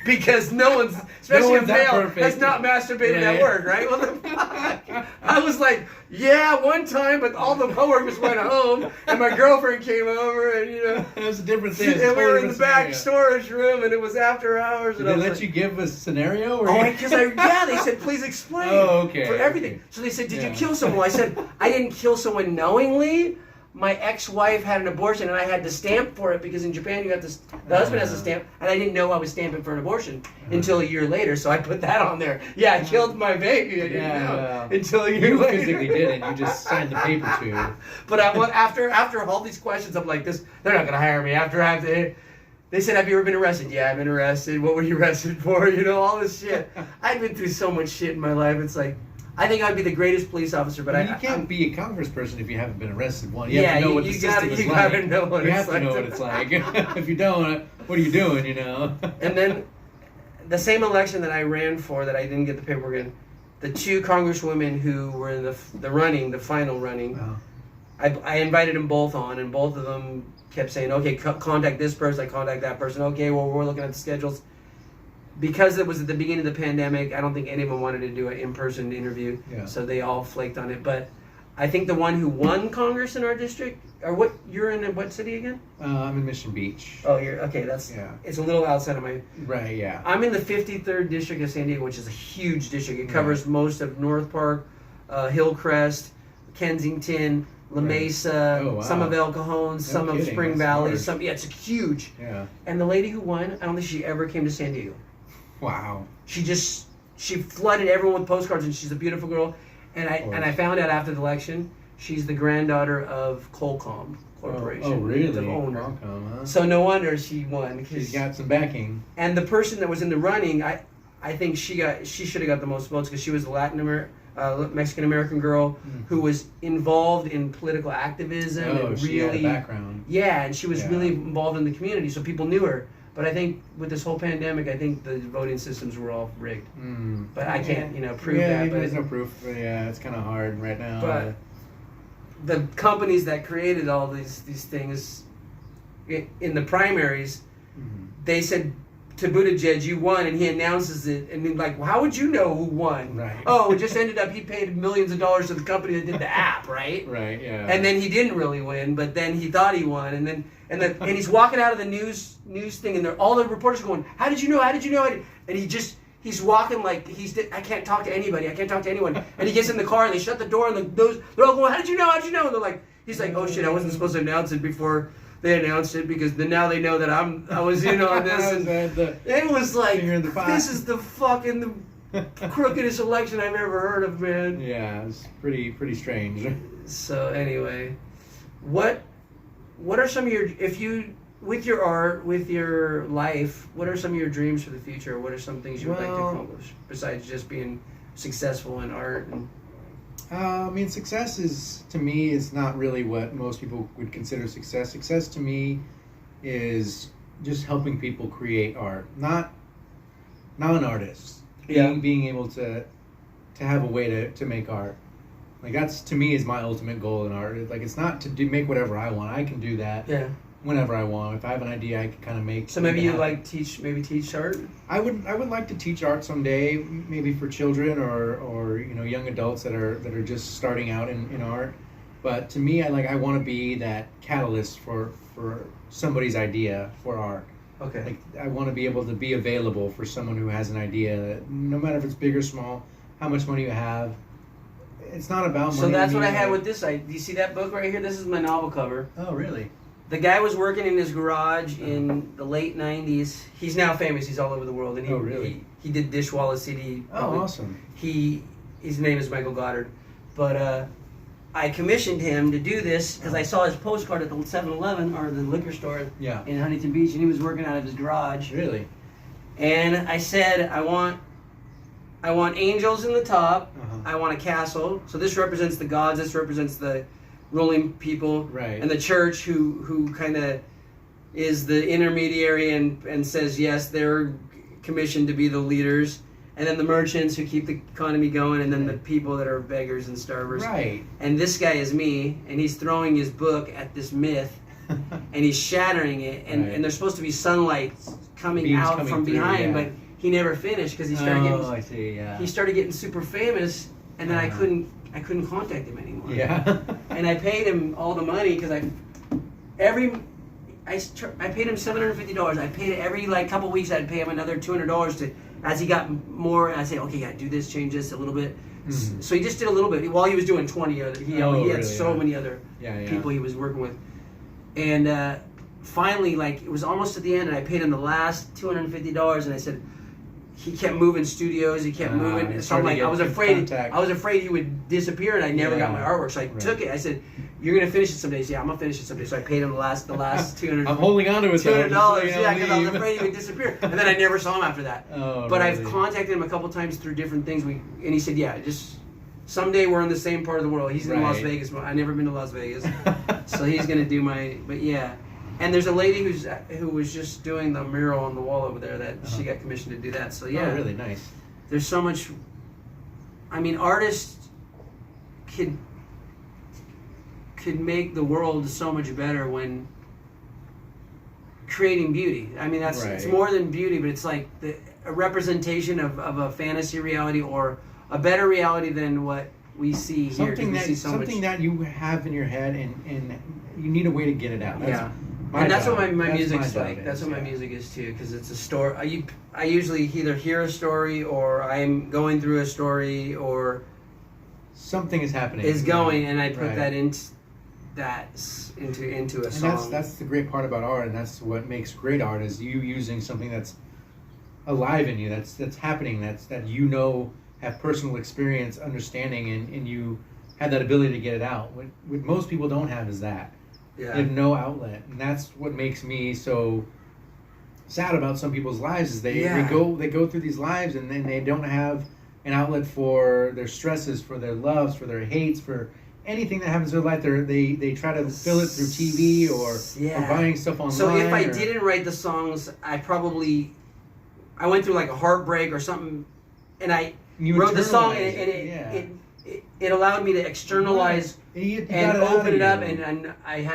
Because no one's, especially a male, has not masturbated at work, right? Well, the fuck? I was like, yeah, one time, but all the coworkers went home, and my girlfriend came over, and it was a different thing. And we were in the back storage room, and it was after hours. Did they let you give a scenario? Or because they said, please explain. Oh, okay. For everything. So they said, did you kill someone? I said, I didn't kill someone knowingly. My ex-wife had an abortion, and I had to stamp for it because in Japan you have to. The husband has to stamp, and I didn't know I was stamping for an abortion until a year later. So I put that on there. Yeah, I killed my baby. I didn't know until a year later. You physically didn't. You just signed the paper to. But after all these questions, I'm like, they're not gonna hire me. They said, have you ever been arrested? Yeah, I've been arrested. What were you arrested for? All this shit. I've been through so much shit in my life. It's like. I think I'd be the greatest police officer, but you can't be a congressperson if you haven't been arrested. You have to know what the system is like. You gotta know what it's like. You have to know what it's like. If you don't, what are you doing? And then, the same election that I ran for, that I didn't get the paperwork in, the 2 congresswomen who were in the final running, I invited them both on, and both of them kept saying, "Okay, contact this person, I contact that person. Okay, well, we're looking at the schedules." Because it was at the beginning of the pandemic, I don't think any of them wanted to do an in-person interview, so they all flaked on it. But I think the one who won Congress in our district, you're in what city again? I'm in Mission Beach. Oh, it's a little outside of my... Right, yeah. I'm in the 53rd District of San Diego, which is a huge district. It covers most of North Park, Hillcrest, Kensington, La Mesa, some of El Cajon, some of Spring Valley. It's huge. Yeah. And the lady who won, I don't think she ever came to San Diego. Wow. She flooded everyone with postcards, and she's a beautiful girl. And I found out after the election, she's the granddaughter of Colcom Corporation. Oh, really? The owner. Colcom, huh? So no wonder she won. She's got some backing. And the person that was in the running, I think she should have got the most votes because she was a Mexican American girl who was involved in political activism. And she had a background. Yeah, and she was really involved in the community, so people knew her. But I think with this whole pandemic, I think the voting systems were all rigged. But I can't, prove that. But there's no proof. But it's kind of hard right now. But the companies that created all these things in the primaries, they said to Buttigieg, you won, and he announces it, and then like, well, how would you know who won? Right. Oh, it just ended up he paid millions of dollars to the company that did the app, right? Right. Yeah. And then he didn't really win, but then he thought he won, and he's walking out of the news thing, and all the reporters are going, "How did you know? How did you know?" And he's walking like I can't talk to anybody. I can't talk to anyone. And he gets in the car, and they shut the door, and they're all going, "How did you know? How did you know?" And they're like, he's like, "Oh shit, I wasn't supposed to announce it before they announced it because now they know that I was in on this." And it was like, this is the fucking crookedest election I've ever heard of, man. Yeah, it's pretty strange. So anyway, what are some of your, with your art, with your life, what are some of your dreams for the future? What are some things you would like to accomplish besides just being successful in art? I mean, success to me is not really what most people would consider success. Success to me is just helping people create art, not an artist. Being able to have a way to make art. Like that's to me is my ultimate goal in art. Like it's not to make whatever I want. I can do that. Yeah. Whenever I want. If I have an idea, I can kind of make. So maybe you like teach art. I would like to teach art someday, maybe for children or young adults that are just starting out in art. But to me, I want to be that catalyst for somebody's idea for art. Okay. Like I want to be able to be available for someone who has an idea, no matter if it's big or small, how much money you have. It's not about money. So that's what I had with this. Do you see that book right here? This is my novel cover. Oh, really? The guy was working in his garage in the late 90s. He's now famous. He's all over the world. And he did Dishwalla CD. Oh, awesome. His name is Michael Goddard. But I commissioned him to do this because I saw his postcard at the 7-Eleven or the liquor store in Huntington Beach, and he was working out of his garage. Really? And I said, I want angels in the top. I want a castle. So this represents the gods. This represents the ruling people, right? And the church who kind of is the intermediary and says yes, they're commissioned to be the leaders, and then the merchants who keep the economy going, and then the people that are beggars and starvers. Right. And this guy is me, and he's throwing his book at this myth, and he's shattering it, and there's supposed to be sunlight coming out from behind, but he never finished because he started getting. I see. Yeah. He started getting super famous, and then I couldn't contact him anymore. Yeah. And I paid him all the money because I paid him $750. I paid it every couple weeks. I'd pay him another $200 to as he got more. And I said, okay, do this, change this a little bit. Mm-hmm. So he just did a little bit while he was doing 20 other. He had so many other people he was working with, and finally, it was almost at the end, and I paid him the last $250, and I said. He kept moving studios. He kept moving. So I'm I was afraid he would disappear, and I never got my artwork. So I took it. I said, "You're gonna finish it someday." He said, "Yeah, I'm gonna finish it someday." So I paid him the last $200. I'm holding on to it. $200. Yeah, because I was afraid he would disappear, and then I never saw him after that. Oh, but really? I've contacted him a couple times through different things. And he said, "Yeah, just someday we're in the same part of the world." He's in Las Vegas. I've never been to Las Vegas, so he's gonna do my. But yeah. And there's a lady who was just doing the mural on the wall over there that she got commissioned to do that. So yeah, really nice. There's so much. I mean, artists could make the world so much better when creating beauty. I mean, it's more than beauty, but it's like a representation of a fantasy reality or a better reality than what we see here. Something that you have in your head and you need a way to get it out. That's what my music's like. That's what my music is too, because it's a story. I usually either hear a story, or I'm going through a story, or something is happening. And I put that into a song. And that's the great part about art, and that's what makes great art is you using something that's alive in you, that's happening, that have personal experience, understanding, and you have that ability to get it out. What most people don't have is that. Yeah. They have no outlet, and that's what makes me so sad about some people's lives. Is they go through these lives, and then they don't have an outlet for their stresses, for their loves, for their hates, for anything that happens in their life. They try to fill it through TV or buying stuff online. So if I didn't write the songs, I went through a heartbreak or something, and I wrote the song, and it allowed me to externalize You and got it out open of it up, you. and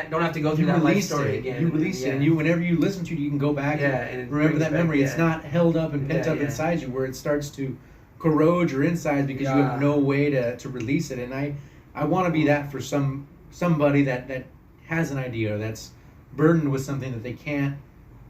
don't have to go through You that life released story it. again. You release it, and whenever you listen to it, you can go back and and it remember brings that back- memory. It's not held up and pent up inside you, where it starts to corrode your insides because you have no way to release it. And I want to be that for somebody that has an idea, that's burdened with something that they can't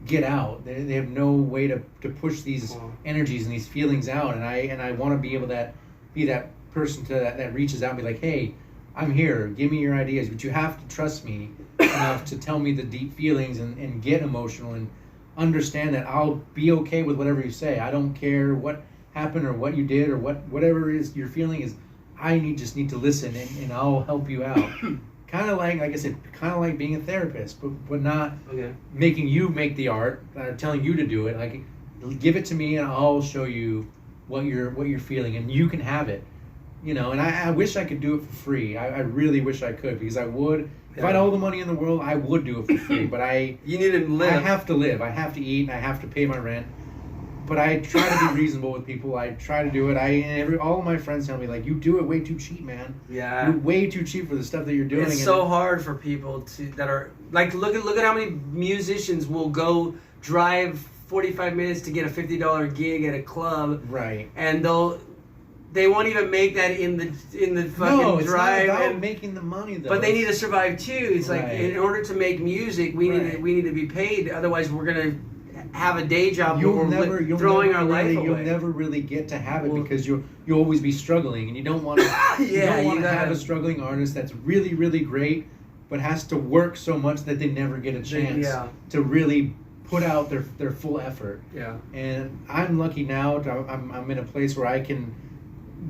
get out. They have no way to push these energies and these feelings out. And I want to be able to be that person that reaches out and be like, hey, I'm here, give me your ideas, but you have to trust me enough to tell me the deep feelings and get emotional and understand that I'll be okay with whatever you say. I don't care what happened or what you did or whatever it is you're feeling is. Just need to listen and I'll help you out. Kind of like I said, kind of like being a therapist, but not making you make the art, telling you to do it. Like, give it to me and I'll show you what you're feeling, and you can have it. You know, and I wish I could do it for free. I really wish I could, because I would. If I had all the money in the world, I would do it for free. But you need to live. I have to live. I have to eat. And I have to pay my rent. But I try to be reasonable with people. I try to do it. All of my friends tell me, like, you do it way too cheap, man. Yeah. You're way too cheap for the stuff that you're doing. It's so hard for people that are like, look at how many musicians will go drive 45 minutes to get a $50 gig at a club. Right. And they won't even make that in the fucking no, it's drive. not about making the money though. But they need to survive too. It's like, in order to make music, we need to be paid. Otherwise, we're gonna have a day job. You'll throwing our life away. You'll never really get to have it because you'll always be struggling, and you don't want to. You don't want to have a struggling artist that's really, really great, but has to work so much that they never get a chance to really put out their full effort. Yeah. And I'm lucky now. I'm in a place where I can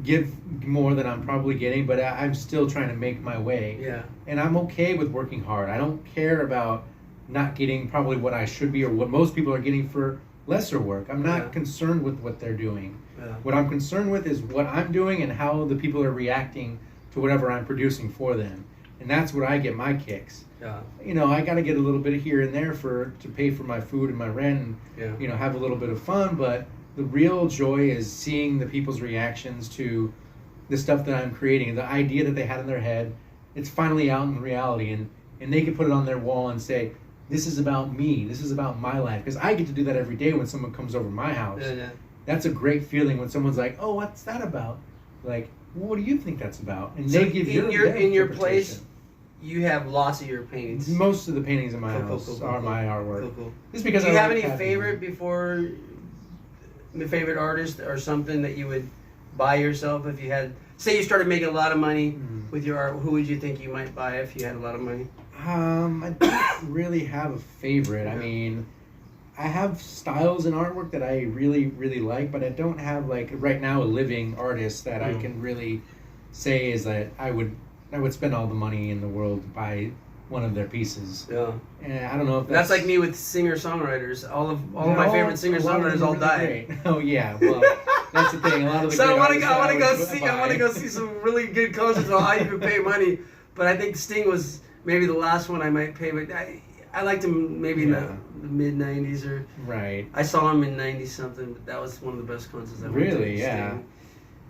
give more than I'm probably getting, but I'm still trying to make my way. Yeah. And I'm okay with working hard. I don't care about not getting probably what I should be or what most people are getting for lesser work. I'm not concerned with what they're doing. Yeah. What I'm concerned with is what I'm doing and how the people are reacting to whatever I'm producing for them. And that's where I get my kicks. Yeah. You know, I got to get a little bit here and there to pay for my food and my rent and, you know, have a little bit of fun, but the real joy is seeing the people's reactions to the stuff that I'm creating, the idea that they had in their head. It's finally out in reality, and they can put it on their wall and say, this is about me, this is about my life. Because I get to do that every day when someone comes over my house. Yeah. That's a great feeling when someone's like, oh, what's that about? Like, well, what do you think that's about? And so they give in your place, you have lots of your paintings. Most of the paintings in my house are my artwork. Cool. Just because do you have any favorite favorite artist or something that you would buy yourself if you had, say you started making a lot of money with your art? Who would you think you might buy if you had a lot of money? I don't really have a favorite. I mean, I have styles in artwork that I really, really like, but I don't have, like, right now, a living artist that I can really say is that I would spend all the money in the world to buy one of their pieces. Yeah. And I don't know if that's like me with singer-songwriters. All of my favorite singer-songwriters all died. Great. Oh yeah, well, that's the thing. A lot of the so I want to go see some really good concerts on how you can pay money. But I think Sting was maybe the last one I might pay. But I liked him maybe in the mid '90s or right. I saw him in '90 something. But that was one of the best concerts I went to. Really, yeah. Sting.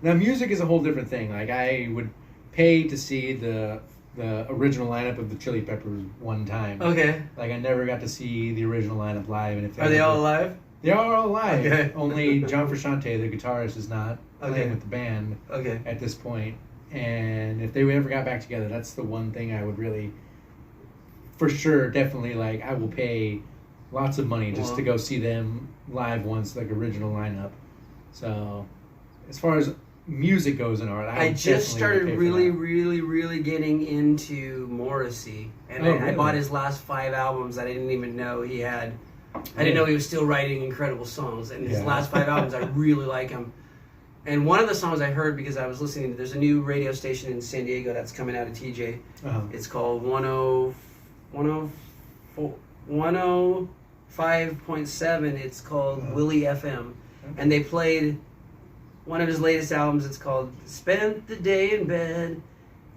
Now music is a whole different thing. Like, I would pay to see the original lineup of the Chili Peppers one time. Okay. Like, I never got to see the original lineup live. And if are they all alive? They are all alive. Okay. Only John Frusciante, the guitarist, is not playing with the band at this point. And if they ever got back together, that's the one thing I would really, for sure, definitely, like, I will pay lots of money just to go see them live once, like, original lineup. So, as far as music goes in art, I just started really getting into Morrissey, and I bought his last 5 albums that I didn't even know he had. I didn't know he was still writing incredible songs, and his last 5 albums, I really like him. And one of the songs I heard because I was listening to, there's a new radio station in San Diego that's coming out of TJ. It's called 105.7. It's called Willie FM, and they played one of his latest albums. It's called Spent the Day in Bed.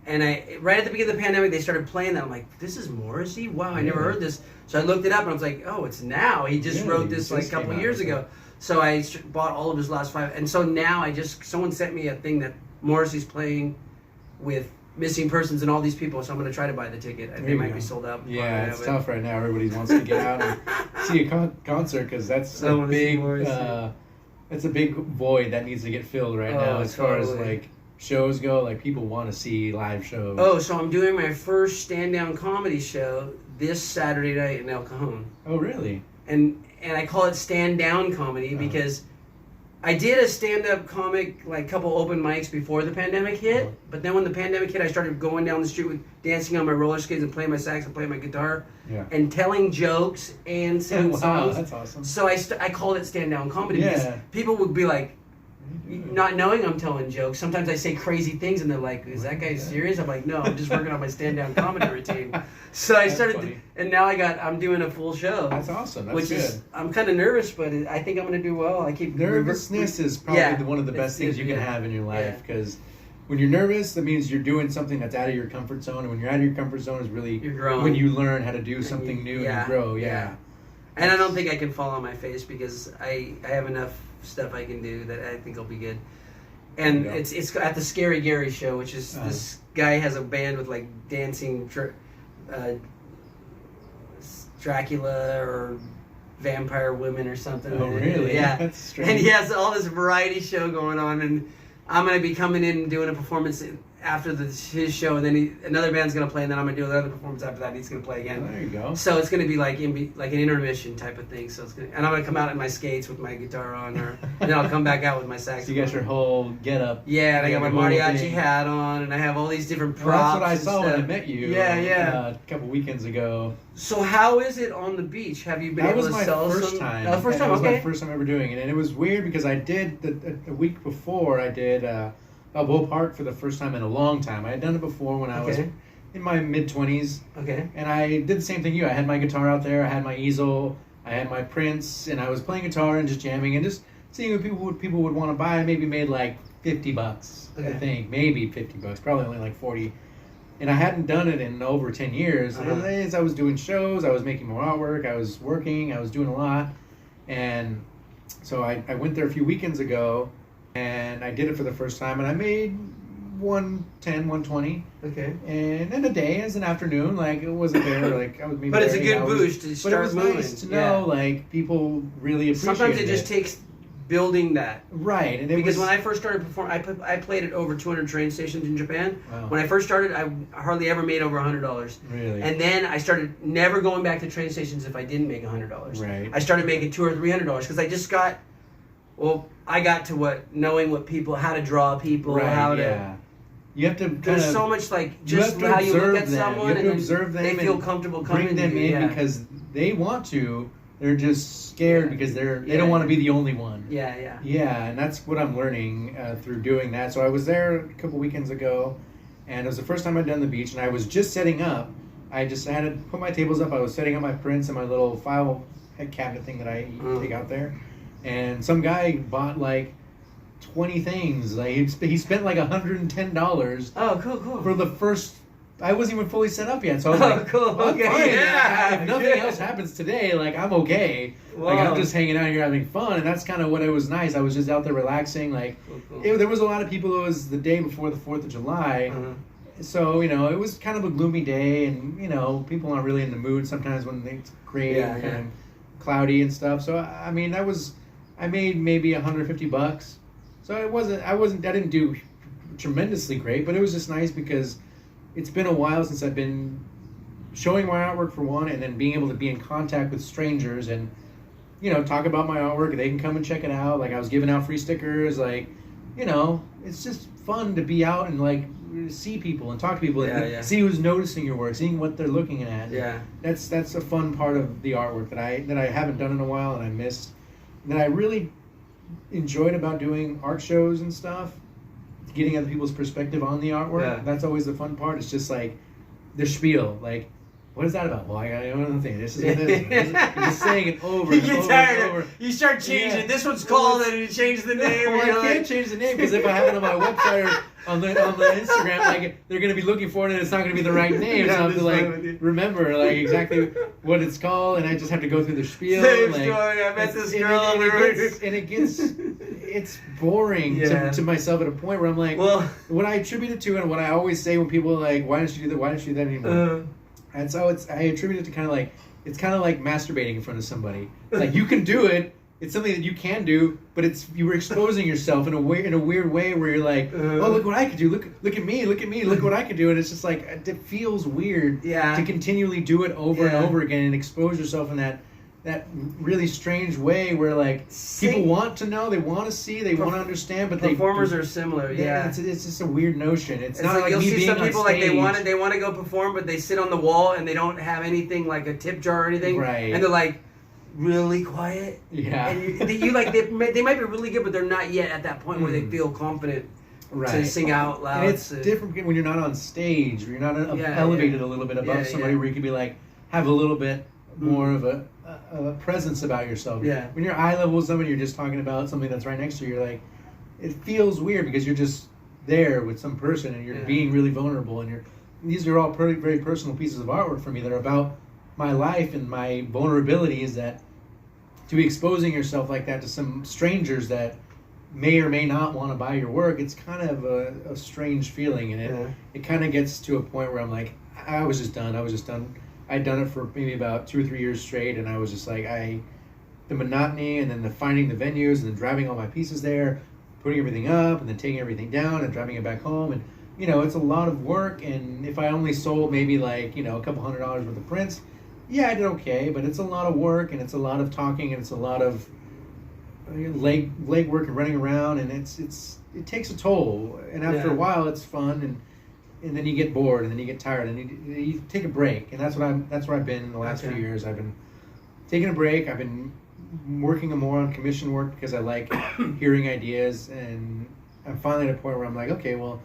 And right at the beginning of the pandemic, they started playing that. I'm like, this is Morrissey? Wow, I never heard this. So I looked it up and I was like, oh, it's now. He just wrote this like a couple of years ago. So I bought all of his last 5. And so now someone sent me a thing that Morrissey's playing with missing persons and all these people, so I'm gonna try to buy the ticket. They might be sold out. Yeah, it's tough right now. Everybody wants to get out and see a concert because that's a big. It's a big void that needs to get filled right now as far as like shows go. Like people want to see live shows. Oh, so I'm doing my first stand-down comedy show this Saturday night in El Cajon. Oh, really? And I call it stand-down comedy because I did a stand-up comic, like couple open mics before the pandemic hit. But then when the pandemic hit, I started going down the street with dancing on my roller skates and playing my sax and playing my guitar and telling jokes and singing songs. That's awesome. So I called it stand-down comedy because people would be like, not knowing I'm telling jokes, sometimes I say crazy things and they're like, is that guy serious? I'm like, no, I'm just working on my stand-down comedy routine. So I started, and now I'm doing a full show. That's awesome. That's good. I'm kind of nervous, but I think I'm going to do well. I keep nervousness is probably one of the best things you can have in your life because when you're nervous, that means you're doing something that's out of your comfort zone, and when you're out of your comfort zone is really when you learn how to do something new and you grow. Yeah. And I don't think I can fall on my face because I have enough stuff I can do that I think will be good. And it's at the Scary Gary show, which is this guy has a band with like dancing Dracula or vampire women or something. Oh, really? Yeah. That's strange. And he has all this variety show going on, and I'm going to be coming in and doing a performance after his show, and then another band's going to play, and then I'm going to do another performance after that, and he's going to play again. There you go. So it's going to be like an intermission type of thing. So and I'm going to come out in my skates with my guitar on, and then I'll come back out with my saxophone. So you got your whole get-up. Yeah, and I got my mariachi hat on, and I have all these different props. Well, that's what I saw when I met you. A couple weekends ago. So how is it on the beach? Have you been able to sell some? That was my first time. That was my first time ever doing it, and it was weird because I did the week before I did Balboa Park for the first time in a long time. I had done it before when I was in my mid-20s. Okay. And I did the same thing you. I had my guitar out there. I had my easel. I had my prints, and I was playing guitar and just jamming and just seeing what people would want to buy. I maybe made like $50. I think maybe $50. Probably only like 40. And I hadn't done it in over 10 years. As I was doing shows, I was making more artwork, I was working, I was doing a lot. And so I went there a few weekends ago, and I did it for the first time, and I made 110, 120. Okay. And in a day, as an afternoon, like it wasn't there, like I was maybe. But it's a good boost to start moving. But it was nice to know, like people really appreciate it. Sometimes it just takes building that. Right. And because when I first started performing, I played at over 200 train stations in Japan. Wow. When I first started, I hardly ever made over $100. Really? And then I started never going back to train stations if I didn't make $100. Right. I started making $200 or $300 because I just got, I got to knowing what people, how to draw people, how to. You have to. There's so much like just how you look at someone and they feel comfortable coming. Bring them in because they want to. They're just scared because they don't want to be the only one. Yeah. Yeah, and that's what I'm learning through doing that. So I was there a couple weekends ago, and it was the first time I'd done the beach, and I was just setting up. I had to put my tables up. I was setting up my prints and my little file cabinet thing that I take out there, and some guy bought like 20 things. Like he spent like $110. Oh, cool. For the first. I wasn't even fully set up yet, so I was like, cool. Okay. Fine. Yeah. If nothing else happens today, like I'm okay. Wow. Like I'm just hanging out here having fun, and that's kind of what it was nice. I was just out there relaxing. Like there was a lot of people. It was the day before the 4th of July, so it was kind of a gloomy day, and people aren't really in the mood sometimes when it's gray and kind of cloudy and stuff. So I mean, I made maybe $150. So I didn't do tremendously great, but it was just nice because it's been a while since I've been showing my artwork for one, and then being able to be in contact with strangers and, talk about my artwork. They can come and check it out. Like I was giving out free stickers. Like, it's just fun to be out and like see people and talk to people and see who's noticing your work, seeing what they're looking at. Yeah. That's a fun part of the artwork that I haven't done in a while and I missed. That I really enjoyed about doing art shows and stuff. Getting other people's perspective on the artwork, that's always the fun part. It's just like the spiel, like, what is that about? Well, I got another thing. This is this. You're just saying it over and over and over. You start changing. This one's called, and you change the name. Well, I can't change the name because if I have it on my website or on the Instagram, like they're gonna be looking for it and it's not gonna be the right name. So I have to like remember like exactly what it's called, and I just have to go through the spiel. Same story. I met this girl. it's boring to myself at a point where I'm like, Well, what I attribute it to, and what I always say when people are like, why don't you do that? Why don't you do that anymore? And so I attribute it to kind of like, it's kind of like masturbating in front of somebody. Like, you can do it. It's something that you can do, but you were exposing yourself in a weird way where you're like, oh, look what I can do. Look at me. Look what I can do. And it's just like, it feels weird to continually do it over and over again and expose yourself in that really strange way where like people want to know, they want to see, they want to understand, but performers are similar. It's just a weird notion. It's not like you'll me see being some people on like stage. they want to go perform, but they sit on the wall and they don't have anything like a tip jar or anything, right? And they're like really quiet. Yeah. And you like they might be really good, but they're not yet at that point where they feel confident to sing out loud. And it's different when you're not on stage, or you're not elevated a little bit above somebody where you can be like have a little bit more of a presence about yourself. Yeah. When you're eye level with somebody, you're just talking about something that's right next to you. You're like, it feels weird because you're just there with some person and you're being really vulnerable. And these are all very personal pieces of artwork for me that are about my life and my vulnerabilities. That to be exposing yourself like that to some strangers that may or may not want to buy your work, it's kind of a strange feeling, and it kind of gets to a point where I'm like, I was just done. I'd done it for maybe about 2 or 3 years straight, and I was just like, the monotony, and then the finding the venues, and then driving all my pieces there, putting everything up, and then taking everything down, and driving it back home, and it's a lot of work. And if I only sold maybe like a couple $100 worth of prints, I did okay, but it's a lot of work, and it's a lot of talking, and it's a lot of leg work and running around, and it takes a toll. And after a while, it's fun, and then you get bored, and then you get tired, and you take a break. And that's where I've been in the last few years. I've been taking a break. I've been working more on commission work because I like hearing ideas, and I'm finally at a point where I'm like, okay, well,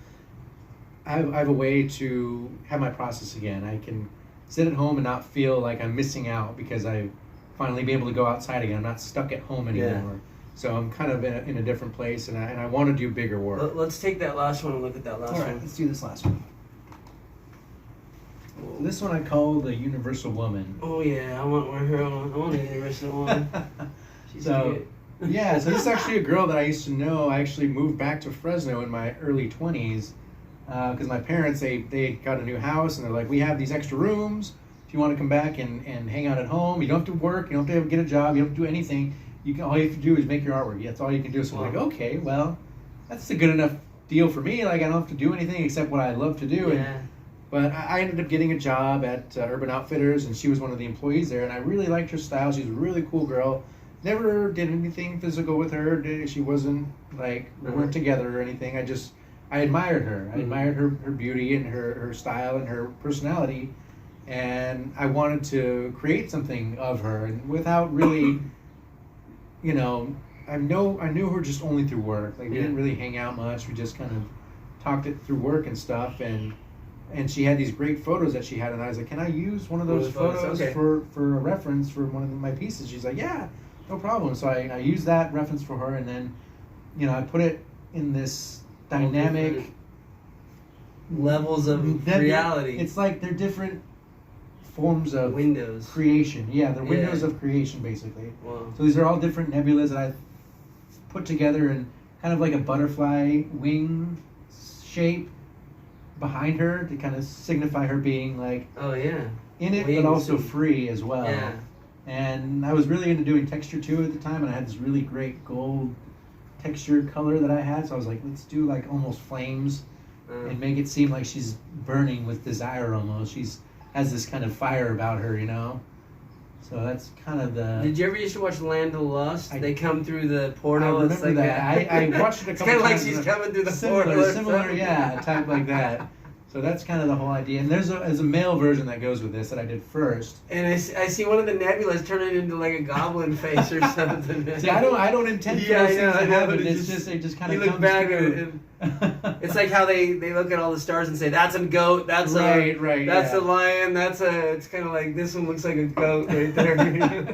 I have a way to have my process again. I can sit at home and not feel like I'm missing out because I finally be able to go outside again. I'm not stuck at home anymore. Yeah. So I'm kind of in a different place, and I want to do bigger work. Let's take that last one and look at that last one. All right, let's do this last one. This one I call the Universal Woman. Oh yeah, I want her on. I want a Universal Woman. She's cute. Yeah, so this is actually a girl that I used to know. I actually moved back to Fresno in my early 20s because my parents, they got a new house, and they're like, we have these extra rooms. If you want to come back and hang out at home, you don't have to work, you don't have to get a job, you don't have to do anything. All you have to do is make your artwork. That's all you can do. So we're like, okay, well, that's a good enough deal for me. Like, I don't have to do anything except what I love to do. Yeah. But I ended up getting a job at Urban Outfitters, and she was one of the employees there, and I really liked her style. She's a really cool girl. Never did anything physical with her. She wasn't like, we weren't together or anything. I admired her. I admired her beauty and her style and her personality, and I wanted to create something of her, and without really, I knew her just only through work. Like, we didn't really hang out much. We just kind of talked it through work and stuff, and she had these great photos that she had, and I was like, can I use one of those photos for a reference for one of my pieces? She's like, yeah, no problem. So I used that reference for her, and then, I put it in this dynamic levels of reality. It's like they're different forms of windows creation. Yeah, they're windows of creation, basically. Wow. So these are all different nebulas that I put together in kind of like a butterfly wing shape behind her to kind of signify her being like in it, but also free as well. Yeah. And I was really into doing texture too at the time, and I had this really great gold texture color that I had, so I was like, let's do like almost flames and make it seem like she's burning with desire almost. She's has this kind of fire about her, So that's kind of the... Did you ever used to watch Land of Lust? They come through the portal. I remember that. I watched it a couple times. It's kind of like she's coming through the portal. Similar, yeah, type like that. So that's kind of the whole idea. And there's a male version that goes with this that I did first. And I see one of the nebulas turning into like a goblin face or something. See, I don't intend for those things to happen. It just kind of comes through. It's like how they look at all the stars and say, that's a goat, that's a lion, it's kind of like, this one looks like a goat right there.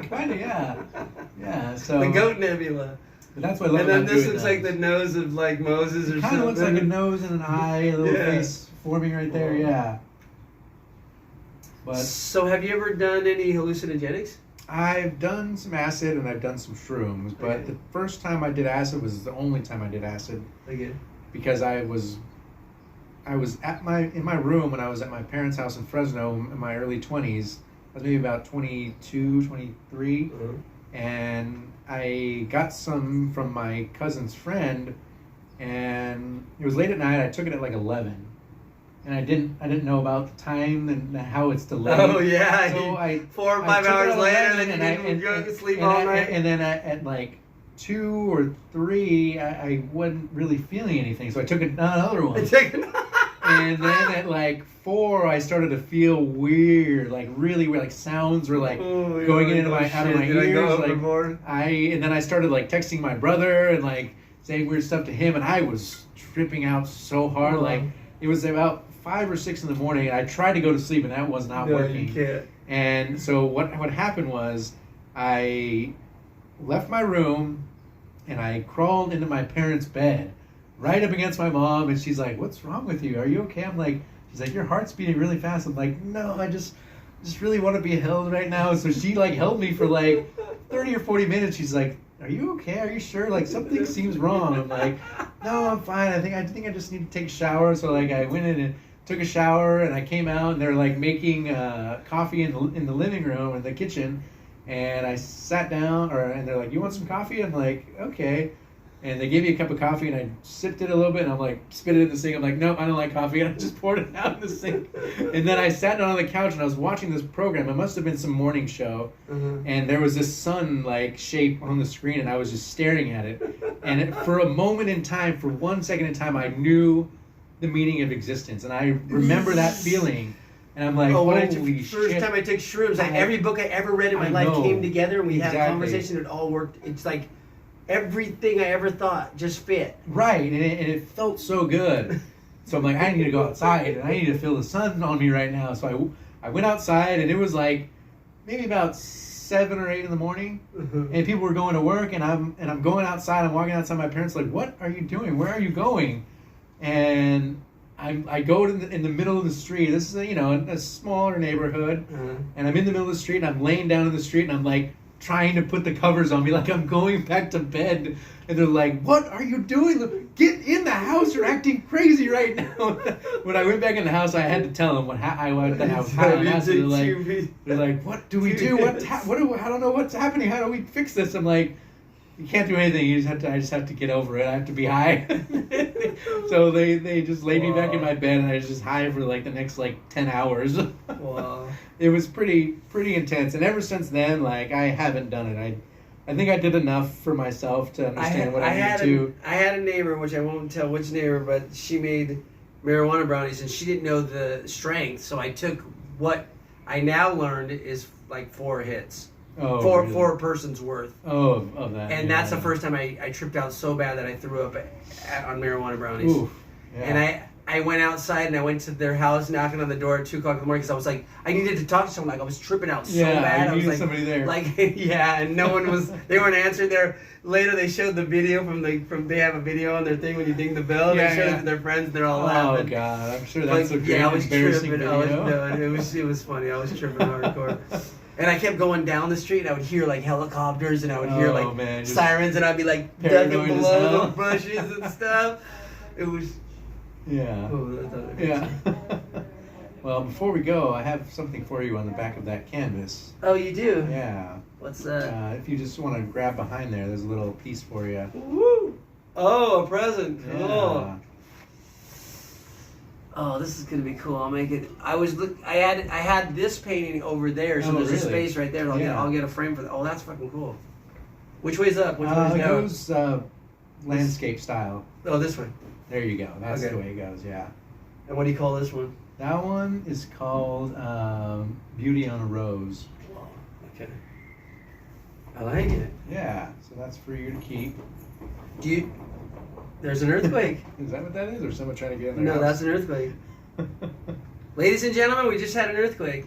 Kind of, yeah. So the goat nebula. But that's what I love. And then this looks like the nose of like Moses or something. Kind of looks like a nose and an eye, a little face forming right there, But so have you ever done any hallucinogenics? I've done some acid and I've done some shrooms, but Okay. the first time I did acid was the only time I did acid Okay. because I was in my room when I was at my parents' house in Fresno in my early 20s. I was maybe about 22, 23, Uh-huh. and I got some from my cousin's friend, and it was late at night. I took it at like 11, and I didn't know about the time and how it's delayed. Oh yeah. So I 4 or I 5 took it hours at later, 11, then you and I- didn't go to sleep and all I- night. And then at like 2 or 3, I wasn't really feeling anything, so I took another one. And then at like 4, I started to feel weird, like really weird, like sounds were like Oh, going yeah, into my out of my shit, did I go ears. Like overboard? and then I started like texting my brother and like saying weird stuff to him, and I was tripping out so hard. Uh-huh. Like it was about 5 or 6 in the morning, and I tried to go to sleep, and that was not working. You can't. And so what happened was I left my room and I crawled into my parents' bed right up against my mom, and she's like, "What's wrong with you? Are you okay?" I'm like, she's like, "Your heart's beating really fast." I'm like, "No, I just really want to be held right now." So she like held me for like 30 or 40 minutes. She's like, "Are you okay? Are you sure? Like something seems wrong." I'm like, "No, I'm fine. I think I just need to take a shower." So like I went in and took a shower, and I came out, and they're like making coffee in the living room in the kitchen, and I sat down, and they're like, "You want some coffee?" I'm like, "Okay." And they gave me a cup of coffee, and I sipped it a little bit, and I'm like, spit it in the sink. I'm like, "No, I don't like coffee," and I just poured it out in the sink. And then I sat down on the couch, and I was watching this program. It must have been some morning show, and there was this sun like shape on the screen, and I was just staring at it. And for a moment in time, for 1 second in time, I knew the meaning of existence, and I remember that feeling. And I'm like, when I holy first shit! time I took shrooms, like every book I ever read in my I life know. came together, and we had a Exactly. conversation. It all worked. It's like everything I ever thought just fit. Right, and it felt so good. So I'm like, I need to go outside, and I need to feel the sun on me right now. So I went outside, and it was like maybe about 7 or 8 in the morning, and people were going to work, and I'm going outside. I'm walking outside. My parents are like, "What are you doing? Where are you going?" And I go in the middle of the street. This is a smaller neighborhood, and I'm in the middle of the street, and I'm laying down in the street, and I'm like trying to put the covers on me, like I'm going back to bed. And they're like, "What are you doing? Get in the house! You're acting crazy right now." When I went back in the house, I had to tell them I was high on acid. They're like, "What do we do? I don't know what's happening. How do we fix this?" I'm like, "You can't do anything. I just have to get over it. I have to be high." So they just laid me back in my bed, and I was just high for like the next like 10 hours. Wow. It was pretty intense, and ever since then, like I haven't done it. I think I did enough for myself to understand what I need to. I had a neighbor, which I won't tell which neighbor, but she made marijuana brownies, and she didn't know the strength. So I took what I now learned is like 4 hits, Oh, for really? for a person's worth. Oh, of that. And yeah. that's the first time I tripped out so bad that I threw up on marijuana brownies. Oof, yeah. And I went outside and I went to their house knocking on the door at 2 o'clock in the morning because I was like, I needed to talk to someone. Like I was tripping out so bad. you I was needed like, somebody there. Like yeah, and no one was. They weren't answering. There later they showed the video they have a video on their thing when you ding the bell. Yeah, they showed yeah. it to their friends. And they're all Oh laughing. God, I'm sure Like, that's a great I was embarrassing tripping. video. It was funny. I was tripping hardcore. And I kept going down the street, and I would hear like helicopters, and I would hear Oh, like man, just sirens, and I'd be like paranoid ducking as below hell. the bushes and stuff. It was. Yeah. Oh, that's not Yeah. Well, before we go, I have something for you on the back of that canvas. Oh, you do? Yeah. What's that? If you just want to grab behind there, there's a little piece for you. Woo! Oh, a present. Cool. Yeah. Oh, this is gonna be cool. I'll make it. I had this painting over there, so Oh, there's a really? space right there. Yeah. I'll get a frame for that. Oh, that's fucking cool. Which way's up? Which way's It down? goes landscape style. Oh, this way. There you go. That's Okay. the way it goes. Yeah. And what do you call this one? That one is called Beauty on a Rose. Okay. I like it. Yeah. So that's for you to keep. There's an earthquake. Is that what that is, or someone trying to get in No, there? that's an earthquake. Ladies and gentlemen, we just had an earthquake.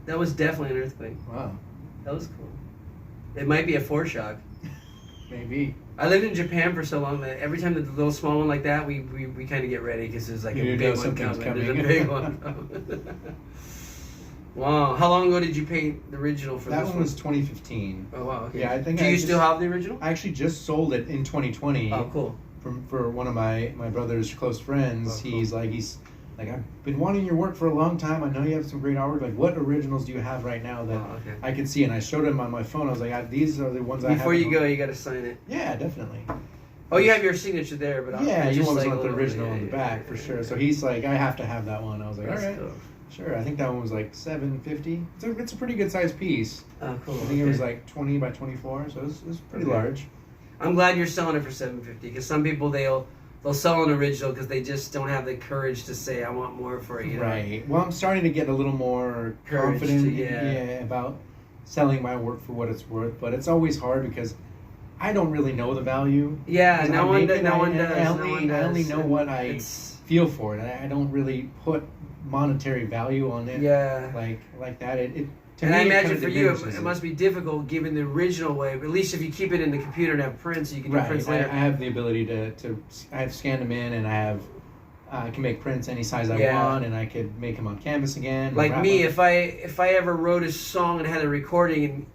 That was definitely an earthquake. Wow. That was cool. It might be a foreshock. Maybe. I lived in Japan for so long that every time there's a little small one like that, we kind of get ready because there's like You a know big one something's coming. There's a coming. big one coming. Wow. How long ago did you paint the original for That this one was 2015. Oh wow. Okay. Yeah, I think Do you still have the original? I actually just sold it in 2020. Oh, cool. For one of my brother's close friends. Oh, cool. He's like, I've been wanting your work for a long time. I know you have some great artwork. Like, what originals do you have right now that Oh, okay. I can see? And I showed him on my phone. I was like, these are the ones I have. Before you go, you got to sign it. Yeah, definitely. Oh, you have your signature there, but Yeah, you just always like want a the little- original yeah, on the yeah, back yeah, for yeah, sure. yeah. So he's like, I have to have that one. I was like, That's all right, cool. sure. I think that one was like $750. It's a pretty good sized piece. Oh, cool. I think it was okay. like 20 by 24, so it was pretty Okay. large. I'm glad you're selling it for $750 because some people they'll sell an original because they just don't have the courage to say I want more for it. You know? Right. Well, I'm starting to get a little more Courage to- confident yeah. about selling my work for what it's worth, but it's always hard because I don't really know the value. Yeah, Because no I one make does. it, No one I does. I only know what I It's, feel for it. I don't really put monetary value on it. yeah. Like that. It to And me, I it imagine kinda for you, diminishes it must be difficult given the original way. But at least if you keep it in the computer and have prints, you can do Right. prints I later. have the ability to I have scanned them in, and I can make prints any size I Yeah. want, and I could make them on canvas again. and Like wrap me, them. if I ever wrote a song and had a recording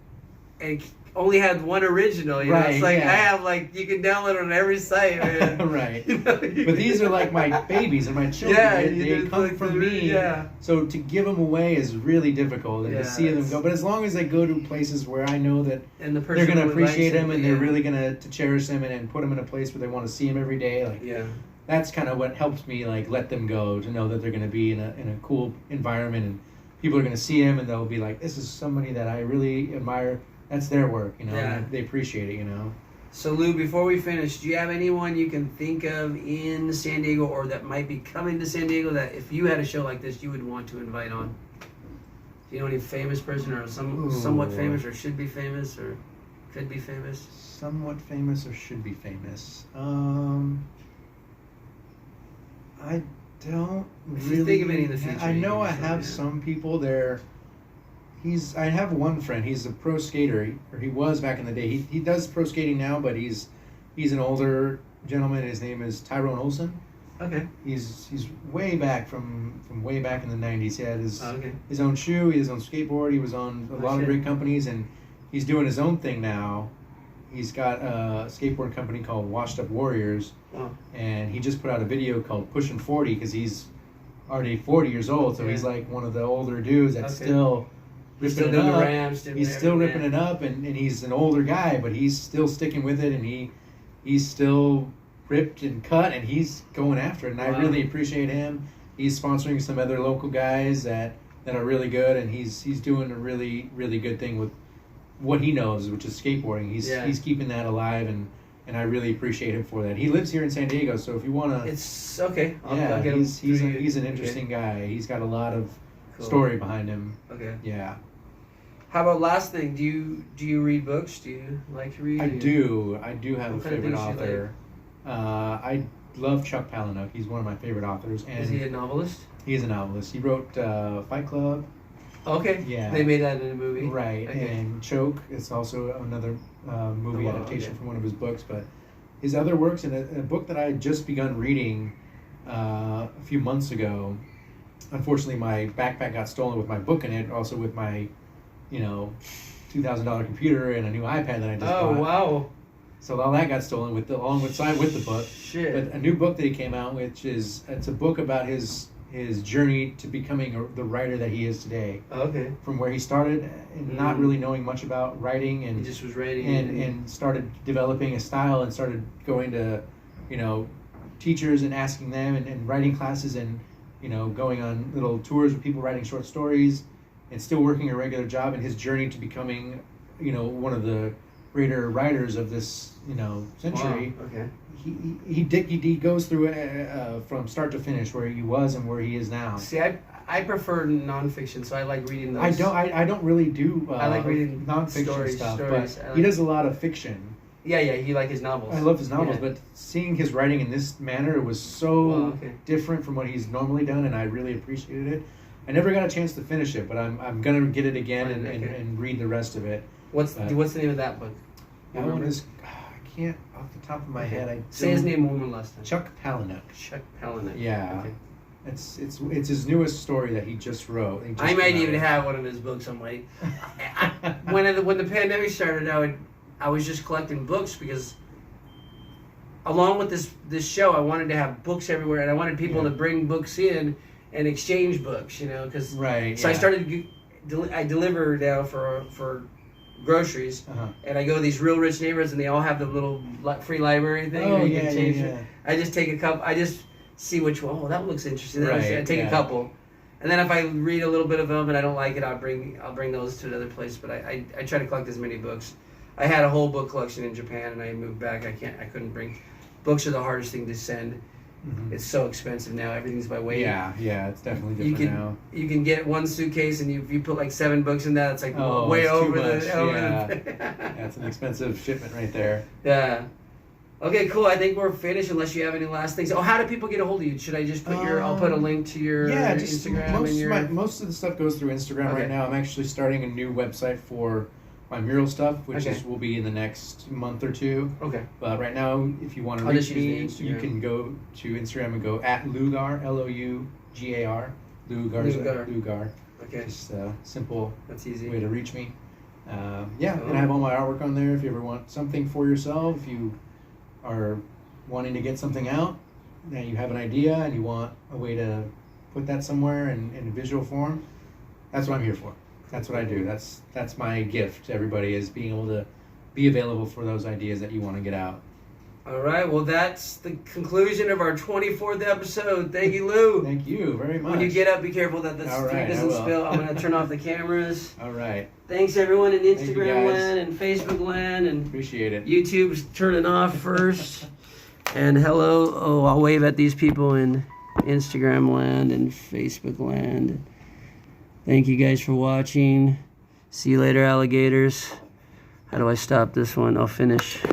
and only had one original, you know, Right, it's like yeah. I have like you can download it on every site, man. Right. You know, you But can- these are like my babies and my children. Yeah, they there's come like from the- me. yeah. So to give them away is really difficult, and Yeah, to see them it's- go. But as long as they go to places where I know that and the person they're going to who likes appreciate it, them, and they're yeah. really going to cherish them, and put them in a place where they want to see them every day, like Yeah. that's kind of what helps me like let them go, to know that they're going to be in a cool environment, and people are going to see them, and they'll be like, this is somebody that I really admire. That's their work, you know. Yeah. And they appreciate it, you know. So Lou, before we finish, do you have anyone you can think of in San Diego or that might be coming to San Diego that if you had a show like this you would want to invite on? Do you know any famous person or somewhat Ooh. famous or should be famous or could be famous? Somewhat famous or should be famous. I don't If really you think of any in the future, I you know can I say, have yeah. some people there. I have one friend. He's a pro skater, or he was back in the day. He does pro skating now, but he's an older gentleman. His name is Tyrone Olson. Okay. He's way back from way back in the 90s. He had Okay. his own shoe, he had his own skateboard. He was on a lot shit. of great companies, and he's doing his own thing now. He's got a skateboard company called Washed Up Warriors, Wow. and he just put out a video called Pushing 40 because he's already 40 years old. So he's Yeah. like one of the older dudes that's Okay. still He's ripping still it doing the up. ramps. He's still ripping it up, and he's an older guy, but he's still sticking with it, and he's still ripped and cut, and he's going after it, and I Wow. really appreciate him. He's sponsoring some other local guys that are really good, and he's doing a really, really good thing with what he knows, which is skateboarding. He's keeping that alive, and I really appreciate him for that. He lives here in San Diego, so if you want to, It's okay. I'll yeah, get him he's through you. he's an Okay. interesting guy. He's got a lot of Cool. story behind him. Okay. Yeah, How about last thing? Do you read books? Do you like to read? I do have What a kind of favorite things do you author. I love Chuck Palahniuk. He's one of my favorite authors, and Is he a novelist? he is a novelist. He wrote Fight Club. Okay. Yeah. They made that in a movie. Right, Okay. and Choke is also another movie Oh, wow, adaptation okay. from one of his books. But his other works, and a book that I had just begun reading a few months ago. Unfortunately, my backpack got stolen with my book in it, also with my, $2,000 computer and a new iPad that I just Oh bought. wow. So all that got stolen with with the book. Shit. But a new book that he came out, which it's a book about his journey to becoming the writer that he is today. Okay. From where he started and not Mm. really knowing much about writing, He and just was writing and started developing a style, and started going to teachers and asking them, and writing classes, and going on little tours with people writing short stories, and still working a regular job, and his journey to becoming one of the greater writers of this century. Wow. Okay. He goes through it from start to finish, where he was and where he is now. See, I prefer nonfiction, so I like reading those. I don't really do I like reading nonfiction stories. stuff, stories. but I like, he does a lot of fiction. Yeah, you like his novels. I love his novels, Yeah. but seeing his writing in this manner was so Wow, okay. different from what he's normally done, and I really appreciated it. I never got a chance to finish it, but I'm gonna get it again Fine, okay. and read the rest of it. What's the name of that book? You That one remember? is I can't off the top of my Okay. head. Say his don't- name one more last time. Chuck Palahniuk. Chuck Palahniuk. Yeah. Okay. It's his newest story that he just wrote. He just I might came out even with. have one of his books on my. When the pandemic started, I was just collecting books because, along with this show, I wanted to have books everywhere, and I wanted people to bring books in and exchange books. Because Right. So I started. I deliver now for groceries, and I go to these real rich neighborhoods, and they all have the little free library thing. Oh, where you yeah, can change yeah, it. yeah. I just take a couple. I just see which one. Oh, that looks interesting. Right, I take a yeah. couple, and then if I read a little bit of them and I don't like it, I'll bring those to another place. But I try to collect as many books. I had a whole book collection in Japan, and I moved back. I couldn't bring. Books are the hardest thing to send. It's so expensive now. Everything's by weight. Yeah, it's definitely You different can now. you can get one suitcase, and if you put like 7 books in that, it's like way it's too over much, the over yeah. the. That's an expensive shipment right there. Yeah. Okay, cool. I think we're finished unless you have any last things. Oh, how do people get a hold of you? Should I just put I'll put a link to your Just Instagram most of the stuff goes through Instagram Okay. right now. I'm actually starting a new website for my mural stuff, which Okay. will be in the next month or two. Okay. But right now, if you want to I'll reach just me, use the you Instagram. can go to Instagram and go at Lugar, Lougar, Lugar. Lugar. Okay. Just a simple That's easy. way to reach me. And Cool. I have all my artwork on there. If you ever want something for yourself, if you are wanting to get something out, and you have an idea and you want a way to put that somewhere in a visual form, that's what I'm here for. That's what I do. That's my gift to everybody, is being able to be available for those ideas that you want to get out. All right. Well, that's the conclusion of our 24th episode. Thank you, Lou. Thank you very much. When you get up, be careful that the All food right, I doesn't will. spill. I'm going to turn off the cameras. All right. Thanks, everyone in you, Instagram guys. land and Facebook land and Appreciate it. YouTube's turning off first. And hello. Oh, I'll wave at these people in Instagram land and Facebook land. Thank you guys for watching. See you later, alligators. How do I stop this one? I'll finish.